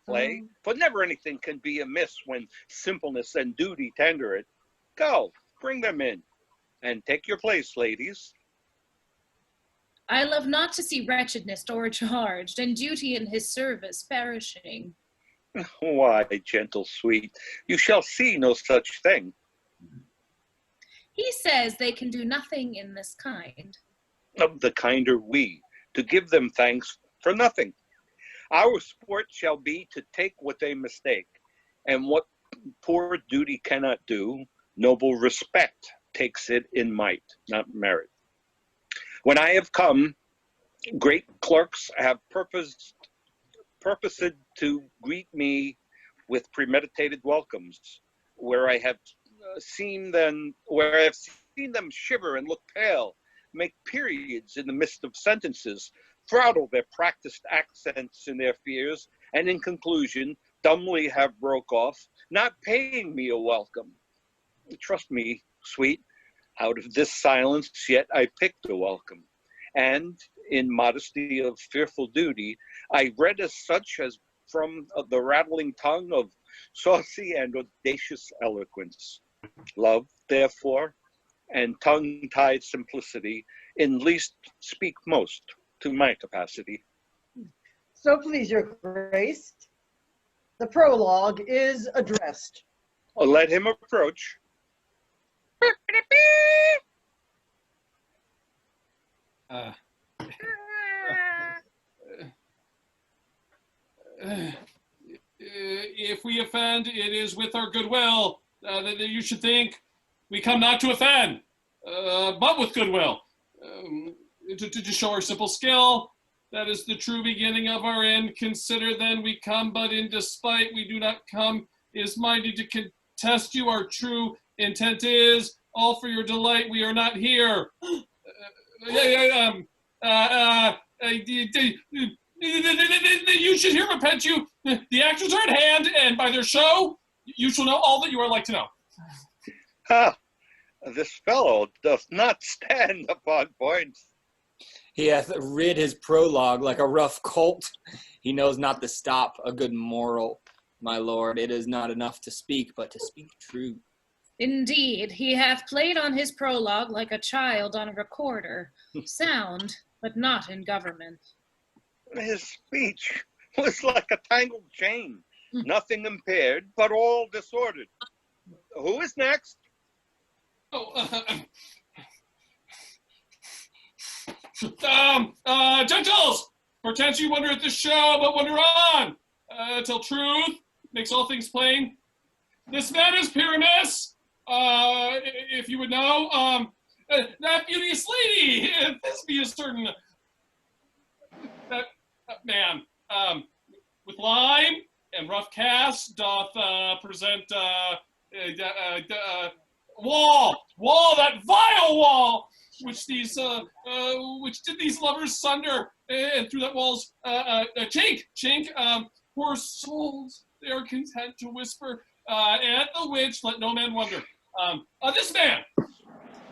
play, for never anything can be amiss when simpleness and duty tender it. Go, bring them in, and take your place, ladies. I love not to see wretchedness o'ercharged, and duty in his service perishing. Why, gentle sweet, you shall see no such thing. He says they can do nothing in this kind. Of the kind are we, to give them thanks for nothing. Our sport shall be to take what they mistake, and what poor duty cannot do, noble respect takes it in might, not merit. When I have come, great clerks have purposed to greet me with premeditated welcomes, where I have seen them shiver and look pale, make periods in the midst of sentences, throttle their practiced accents in their fears, and in conclusion, dumbly have broke off, not paying me a welcome. Trust me, sweet, out of this silence yet I picked a welcome, and in modesty of fearful duty, I read as such as from the rattling tongue of saucy and audacious eloquence. Love, therefore, and tongue-tied simplicity in least speak most to my capacity. So please your grace, the prologue is addressed. Let him approach. If we offend, it is with our goodwill. That you should think we come not to offend, but with goodwill. To show our simple skill, that is the true beginning of our end. Consider then we come, but in despite we do not come, is minded to contest you. Our true intent is all for your delight. We are not here. You should hear repent you. The actors are at hand, and by their show, you shall know all that you are like to know. This fellow doth not stand upon points. He hath rid his prologue like a rough colt. He knows not to stop a good moral, my lord. It is not enough to speak, but to speak true. Indeed, he hath played on his prologue like a child on a recorder, sound, but not in government. His speech was like a tangled chain, nothing impaired, but all disordered. Who is next? Gentles, perchance you wonder at this show, but wonder on. Tell truth, makes all things plain. This man is Pyramus. If you would know, that beauteous lady, if this be a certain, that man, with lime and rough cast, doth present wall, that vile wall, which did these lovers sunder, and through that wall's chink, poor souls, they are content to whisper, and the witch, let no man wonder.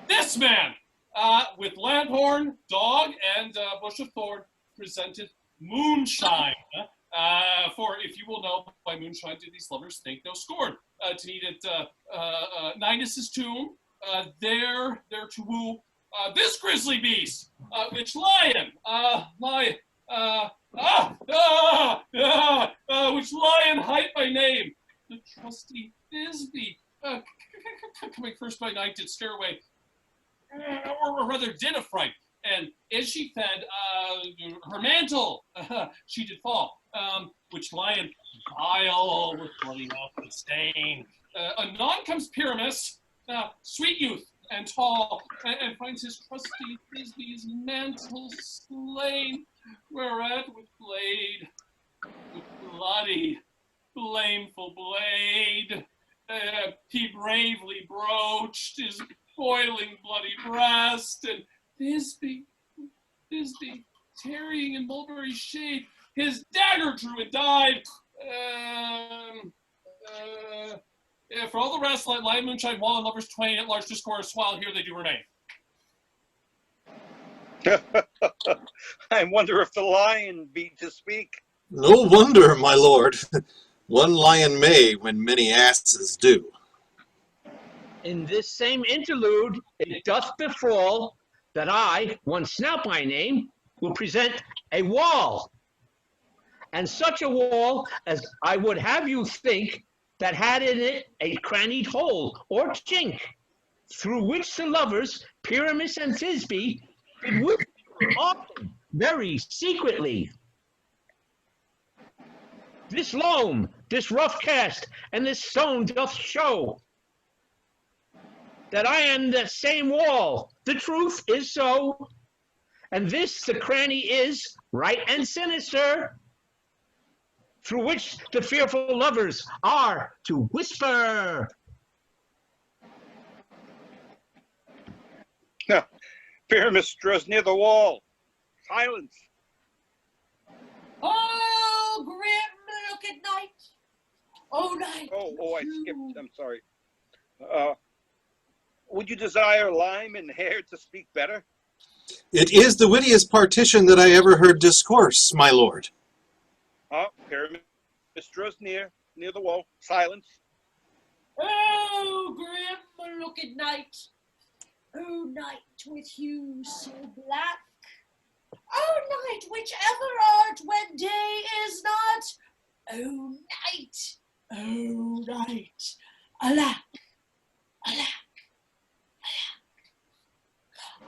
This man, with lanthorn, dog, and bush of thorn, presented moonshine. For if you will know, by moonshine did these lovers think no scorn. To meet at Ninus's tomb, there to woo this grisly beast, which lion, which lion hight by name, the trusty Thisbe, coming first by night did scare away, or rather did affright, and as she fed, her mantle she did fall, which lion vile with bloody mouth and stain. Anon comes Pyramus, sweet youth and tall, and finds his trusty Thisbe's mantle slain, whereat with bloody, blameful blade, he bravely broached his boiling bloody breast, and Thisbe, tarrying in mulberry shade, his dagger drew and died. For all the rest, let lion, moonshine, wall, and lovers twain at large discourse, while here they do remain. I wonder if the lion be to speak. No wonder, my lord. One lion may when many asses do. In this same interlude, it doth befall that I, one Snout by name, will present a wall. And such a wall as I would have you think that had in it a crannied hole or chink, through which the lovers, Pyramus and Thisbe, did whisper often, very secretly. This loam, this rough cast, and this stone doth show that I am the same wall. The truth is so. And this the cranny is, right and sinister, through which the fearful lovers are to whisper. Pyramus draws near the wall. Silence. Oh, grim look at night. Oh, night. Oh, I skipped. I'm sorry. Would you desire lime and hair to speak better? It is the wittiest partition that I ever heard discourse, my lord. Pyramus draws near the wall. Silence. Oh, grim look at night. Oh, night with hues so black. Oh, night whichever art when day is not. Oh, night. Oh, night. Alack. Alack.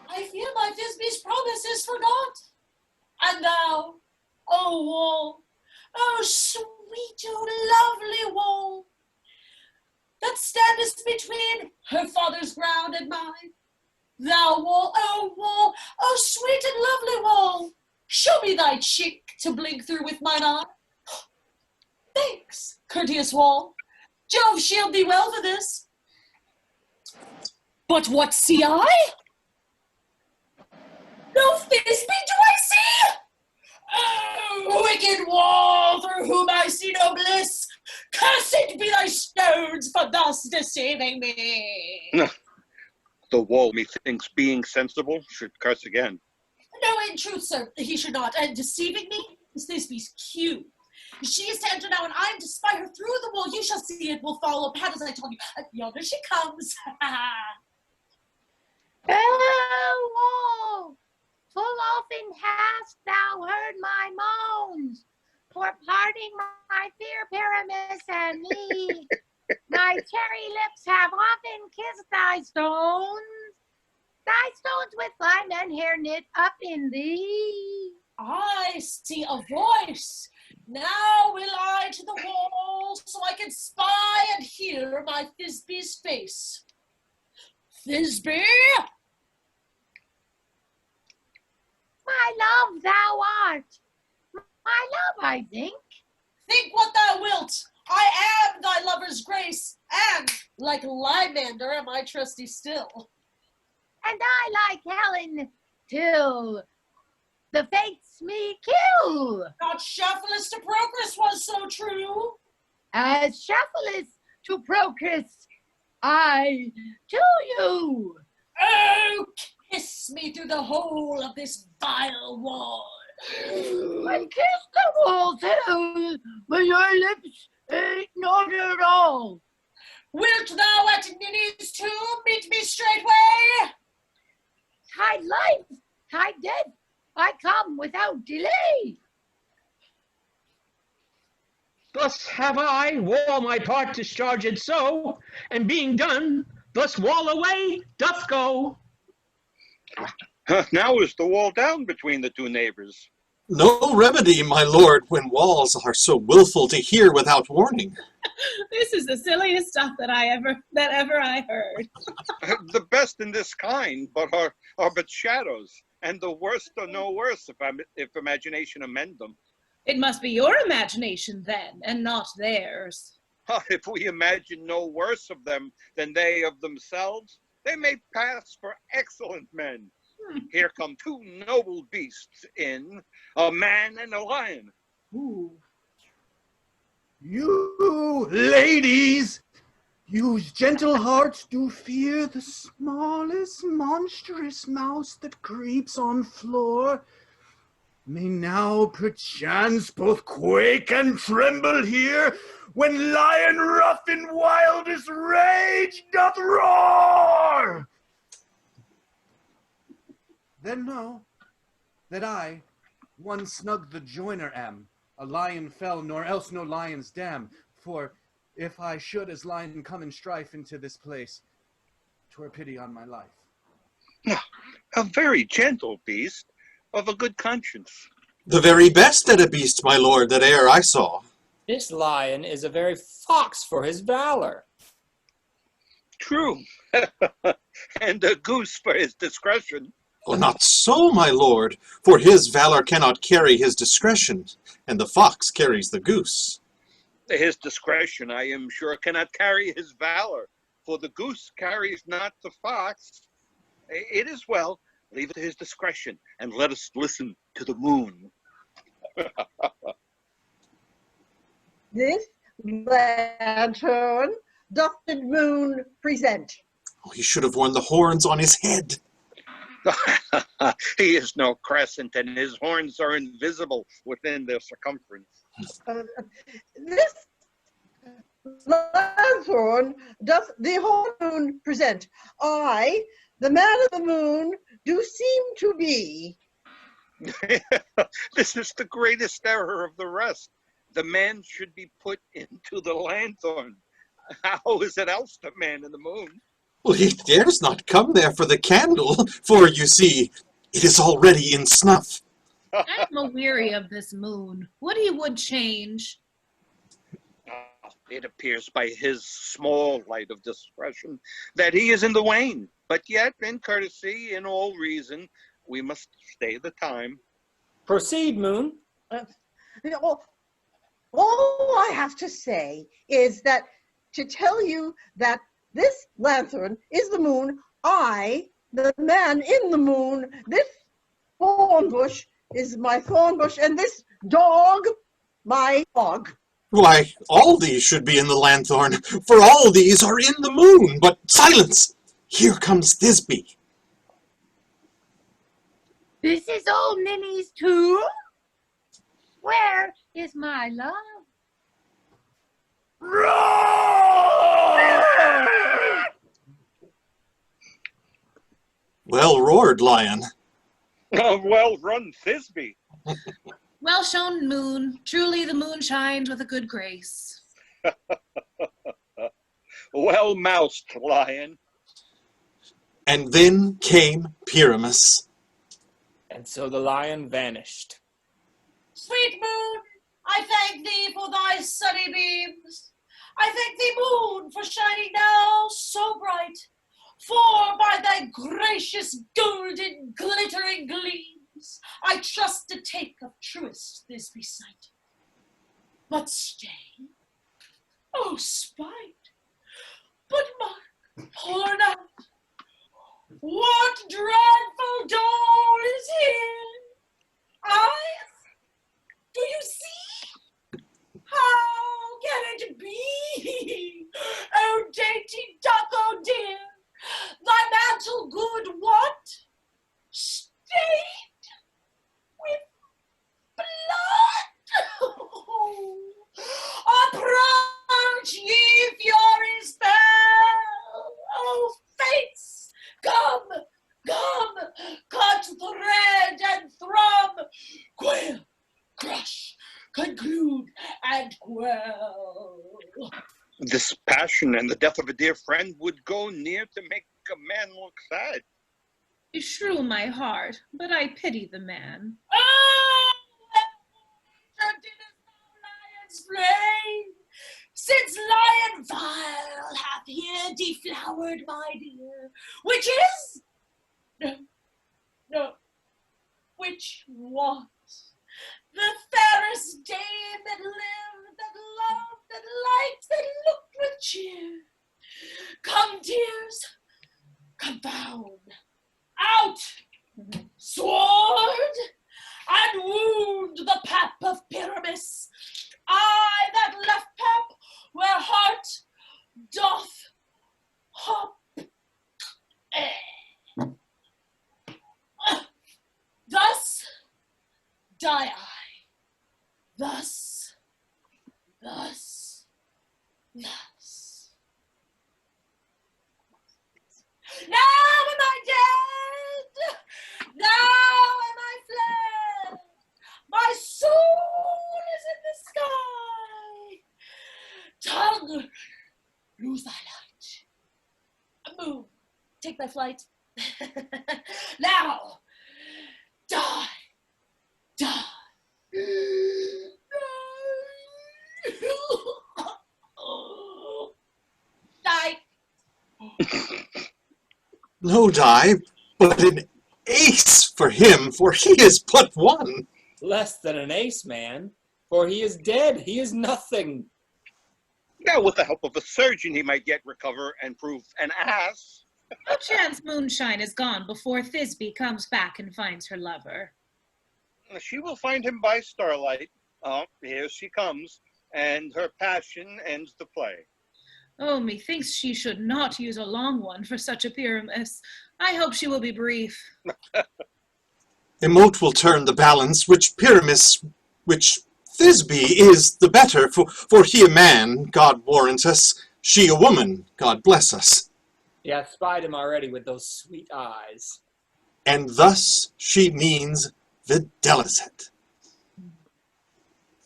I fear my Thisbe's promise is forgot. And thou, oh wall, oh sweet, oh lovely wall, that standest between her father's ground and mine. Thou wall, oh sweet and lovely wall, show me thy cheek to blink through with mine eye. Thanks, courteous wall. Jove shield thee well for this. But what see I? No Thisbe do I see! Oh, wicked wall, through whom I see no bliss! Cursed be thy stones for thus deceiving me! The wall, methinks, being sensible, should curse again. No, in truth, sir, he should not. And deceiving me is Thisbe's cue. She is to enter now, and I am to spy her through the wall. You shall see it will follow, pat as I told you. Yonder she comes. Oh, wall! Full often hast thou heard my moans, for parting my fair Pyramus and me. My cherry lips have often kissed thy stones with lime and hair knit up in thee. I see a voice. Now will I to the wall, so I can spy and hear my Thisbe's face. Thisbe! My love thou art. My love, I think. Think what thou wilt. I am thy lover's grace, and like Lymander am I trusty still. And I like Helen till the fates me kill. Not Shephelis to Procris was so true. as Shaphalus to Procris, I to you. Oh, kiss me through the hole of this vile wall. And kiss the wall too, but your lips ain't not at all. Wilt thou at Ninny's tomb meet me straightway? Tide life, tide death, I come without delay. Thus have I wall my part discharged so, and being done, thus wall away doth go. Now is the wall down between the two neighbors. No remedy, my lord, when walls are so willful to hear without warning. This is the silliest stuff that ever I heard. The best in this kind, but are but shadows, and the worst are no worse if imagination amend them. It must be your imagination then, and not theirs. If we imagine no worse of them than they of themselves, they may pass for excellent men. Here come two noble beasts in, a man and a lion. Ooh. You ladies, whose gentle hearts do fear the smallest monstrous mouse that creeps on floor, may now perchance both quake and tremble here, when lion rough in wildest rage doth roar. Then know that I, one snug the joiner am, a lion fell, nor else no lion's dam. For if I should as lion come in strife into this place, 'twere pity on my life. A very gentle beast, of a good conscience. The very best at a beast, my lord, that e'er I saw. This lion is a very fox for his valor. True, and a goose for his discretion. Oh, not so, my lord, for his valor cannot carry his discretion, and the fox carries the goose. His discretion, I am sure, cannot carry his valor, for the goose carries not the fox. It is well, leave it to his discretion, and let us listen to the moon. This lantern doth the moon present. Oh, he should have worn the horns on his head. He is no crescent, and his horns are invisible within their circumference. This lanthorn doth the whole moon present. I, the man of the moon, do seem to be. This is the greatest error of the rest. The man should be put into the lanthorn. How is it else the man in the moon? Well, he dares not come there for the candle, for, you see, it is already in snuff. I'm a-weary of this moon. What he would change? It appears by his small light of discretion that he is in the wane, but yet in courtesy, in all reason, we must stay the time. Proceed, Moon. All I have to say is that to tell you that this lanthorn is the moon, I, the man in the moon, this thorn bush is my thorn bush, and this dog, my dog. Why, all these should be in the lanthorn, for all these are in the moon. But silence! Here comes Thisbe. This is old Ninny's tomb? Where is my love? Well roared, lion. Well run, Thisbe. Well shown, moon. Truly the moon shines with a good grace. Well moused, lion. And then came Pyramus. And so the lion vanished. Sweet moon, I thank thee for thy sunny beams. I thank thee, moon, for shining now so bright. For by thy gracious golden glittering gleams, I trust to take of truest Thisbe sight. But stay, oh spite, but mark, poor night, what dreadful dawn is here? Do you see? How can it be? conclude and quell. This passion and the death of a dear friend would go near to make a man look sad. Beshrew my heart, but I pity the man. Oh, what didst thou, lion's flame? Since lion vile hath here deflowered my dear, which is no, which was the fairest dame that lived, that loved, that liked, that looked with cheer. Come, tears, confound, out, sword, and wound the pap of Pyramus. I that left pap where heart doth hop. Thus die I. Thus. Now am I dead. Now am I fled. My soul is in the sky. Tongue, lose thy light. Moon, take thy flight. Now, die. Die. No die, but an ace for him, for he is but one. Less than an ace, man, for he is dead. He is nothing. Now, with the help of a surgeon, he might yet recover and prove an ass. No chance Moonshine is gone before Thisbe comes back and finds her lover. She will find him by starlight. Oh, here she comes, and her passion ends the play. Oh, methinks she should not use a long one for such a Pyramus. I hope she will be brief. Emote will turn the balance, which Pyramus, which Thisbe is the better, for he a man, God warrant us, she a woman, God bless us. He hath spied him already with those sweet eyes. And thus she means videlicet.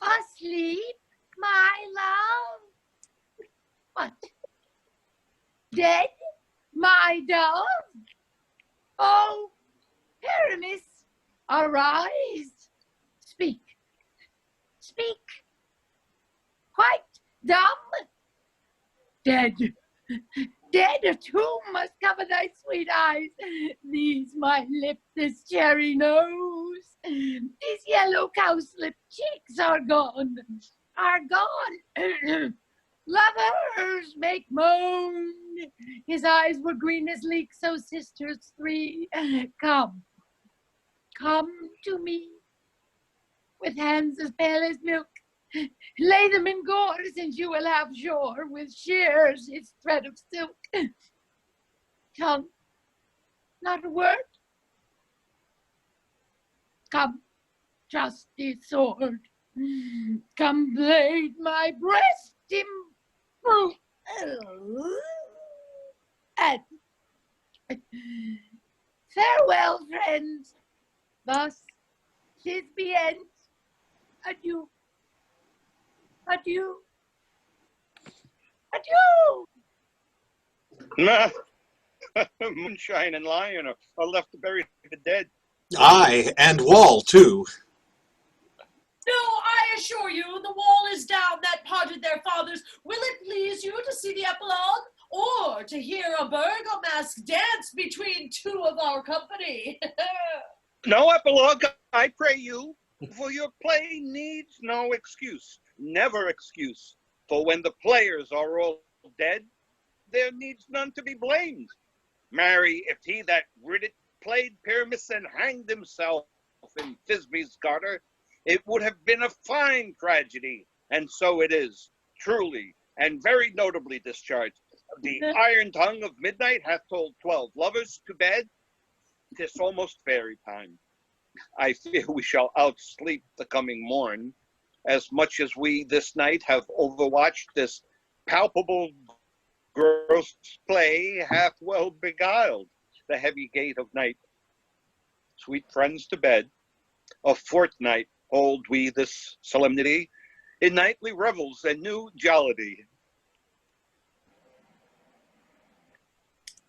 Asleep, my love? What? Dead, my dove? Oh, Pyramus, arise. Speak. Quite dumb? Dead. Dead, a tomb must cover thy sweet eyes. These my lips, this cherry nose, these yellow cowslip cheeks are gone. Lovers make moan. His eyes were green as leek, so sisters three. Come to me, with hands as pale as milk. Lay them in gores, and you will have sure, with shears its thread of silk. Tongue, not a word. Come, trusty sword. Come, blade my breast improve. And farewell, friends. Thus Thisbe ends. Adieu. Adieu. Moonshine and Lion are left to bury the dead. Aye, and Wall too. No, I assure you, the wall is down that parted their fathers. Will it please you to see the epilogue, or to hear a burgomask dance between two of our company? No epilogue, I pray you, for your play needs no excuse, never excuse. For when the players are all dead, there needs none to be blamed. Marry, if he that writ it played Pyramus and hanged himself in Thisbe's garter, it would have been a fine tragedy, and so it is, truly, and very notably discharged. The iron tongue of midnight hath told 12 lovers to bed. 'Tis almost fairy time. I fear we shall outsleep the coming morn, as much as we this night have overwatched this palpable gross play hath well beguiled the heavy gate of night. Sweet friends to bed, a fortnight hold we this solemnity in nightly revels and new jollity.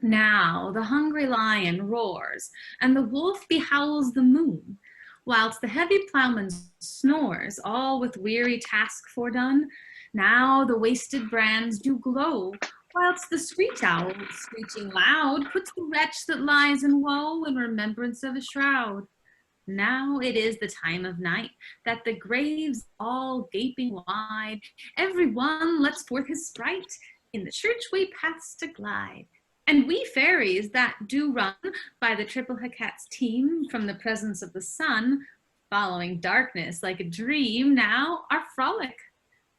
Now the hungry lion roars, and the wolf behowls the moon, whilst the heavy ploughman snores, all with weary task fordone. Now the wasted brands do glow, whilst the screech owl, screeching loud, puts the wretch that lies in woe in remembrance of a shroud. Now it is the time of night, that the graves all gaping wide, every one lets forth his sprite, in the churchway paths to glide. And we fairies that do run by the triple Hecate's team from the presence of the sun, following darkness like a dream, now are frolic.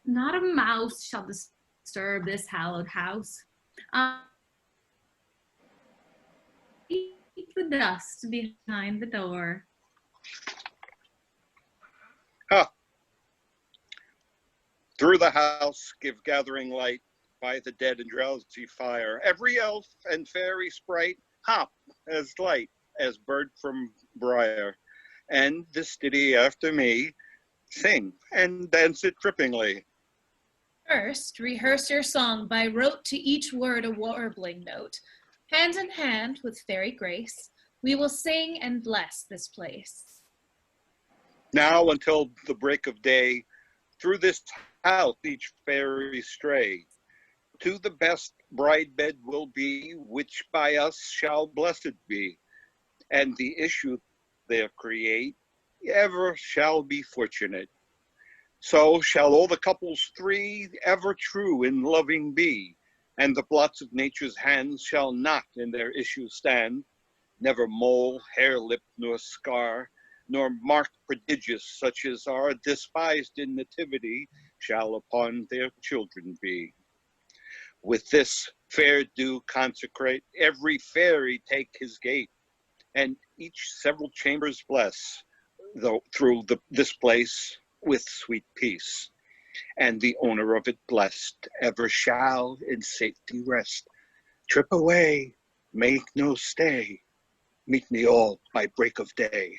Not a mouse shall disturb this hallowed house. Keep the dust behind the door. Through the house give gathering light by the dead and drowsy fire. Every elf and fairy sprite hop as light as bird from briar. And this ditty after me, sing and dance it trippingly. First, rehearse your song by rote to each word a warbling note. Hand in hand with fairy grace, we will sing and bless this place. Now until the break of day, through this house each fairy stray. To the best bride bed will be, which by us shall blessed be. And the issue there create, ever shall be fortunate. So shall all the couples three ever true in loving be. And the blots of nature's hands shall not in their issue stand. Never mole, hair lip, nor scar, nor mark prodigious such as are despised in nativity shall upon their children be. With this fair do consecrate, every fairy take his gate, and each several chambers bless, though through this place with sweet peace. And the owner of it blessed ever shall in safety rest. Trip away, make no stay, meet me all by break of day.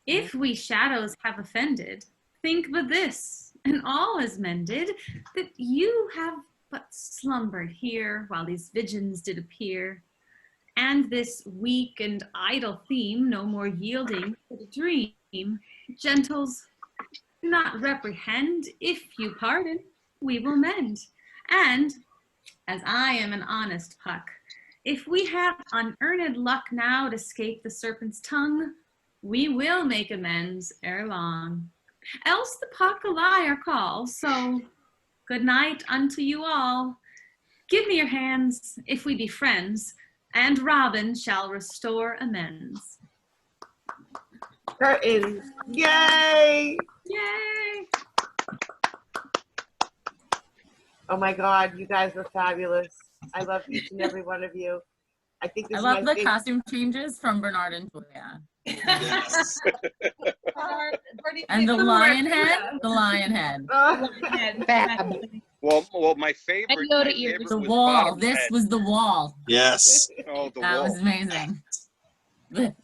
If we shadows have offended, think but this, and all is mended, that you have but slumbered here while these visions did appear, and this weak and idle theme no more yielding to the dream. Gentles, do not reprehend. If you pardon, we will mend. And, as I am an honest puck, if we have unearned luck now to escape the serpent's tongue, we will make amends ere long. Else the puck a liar calls, so good night unto you all. Give me your hands, if we be friends, and Robin shall restore amends. Curtains. Yay! Yay! Oh my God, you guys were fabulous. I love each and every one of you. I think this I is love my the costume changes from Bernard and Julia. Yes. And the lion head, the lion head. Well, my favorite, Yoda my ears. favorite The was wall. Bottom's This head. was the wall. Yes. Oh, the That wall. was amazing. But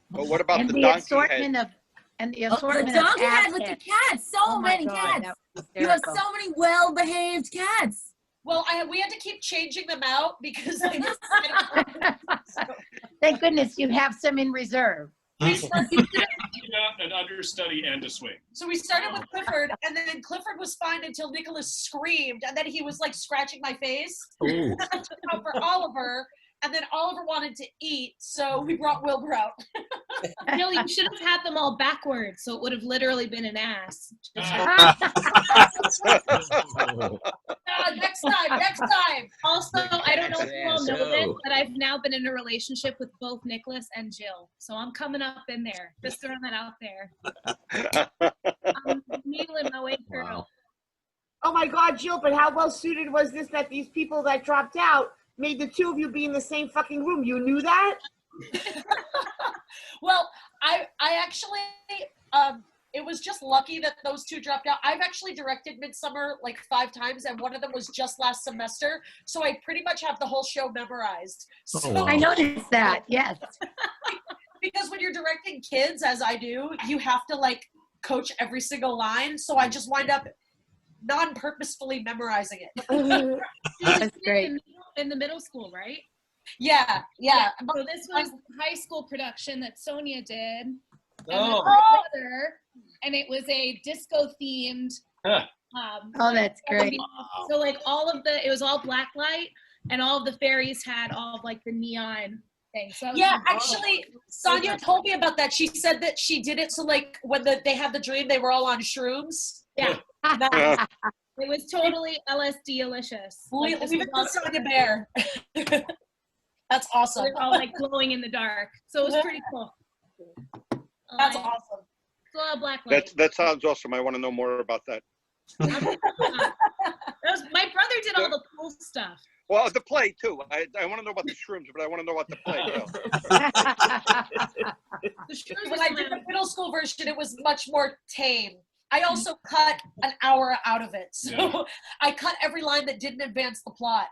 what about And the the donkey assortment head? of and the Oh, the assortment of donkey cat head with the heads. cats. So Oh my many God, cats. that was You have hysterical. so many well-behaved cats. Well, we had to keep changing them out because they just Thank goodness you have some in reserve. we started, An understudy and a swing. so we started with Clifford, and then Clifford was fine until Nicholas screamed, and then he was like scratching my face. Ooh. I took it out for Oliver, and then Oliver wanted to eat, so we brought Wilbur out. Jill, you should have had them all backwards, so it would have literally been an ass. Next time. Also, I don't know if you all know this, So. but I've now been in a relationship with both Nicholas and Jill. So I'm coming up in there. Just throwing that out there. Needling my way through. Wow. Oh my God, Jill, but how well suited was this that these people that dropped out made the two of you be in the same fucking room? You knew that? Well, I actually it was just lucky that those two dropped out. I've actually directed Midsummer like 5 times, and one of them was just last semester. So I pretty much have the whole show memorized. So, wow. I noticed that, yes. because when you're directing kids, as I do, you have to like coach every single line. So I just wind up non-purposefully memorizing it. That's great. In the middle school, right? Yeah. So this was high school production that Sonia did. And Oh. then my brother, and it was a disco themed. Huh. Oh, that's great. So like it was all black light, and all of the fairies had all of like the neon things. So Actually, Sonia told me about that. She said that she did it so like when they had the dream, they were all on shrooms. Yeah. Yeah. It was totally LSD-alicious. Leave this it was to Sonia Bear. That's awesome. They're all like glowing in the dark. So it was pretty cool. That's awesome. It's a lot of black light. That sounds awesome. I want to know more about that. My brother did all the cool stuff. Well, the play too. I want to know about the shrooms, but I want to know about the play too. When I did the middle school version, it was much more tame. I also cut an hour out of it. So I cut every line that didn't advance the plot.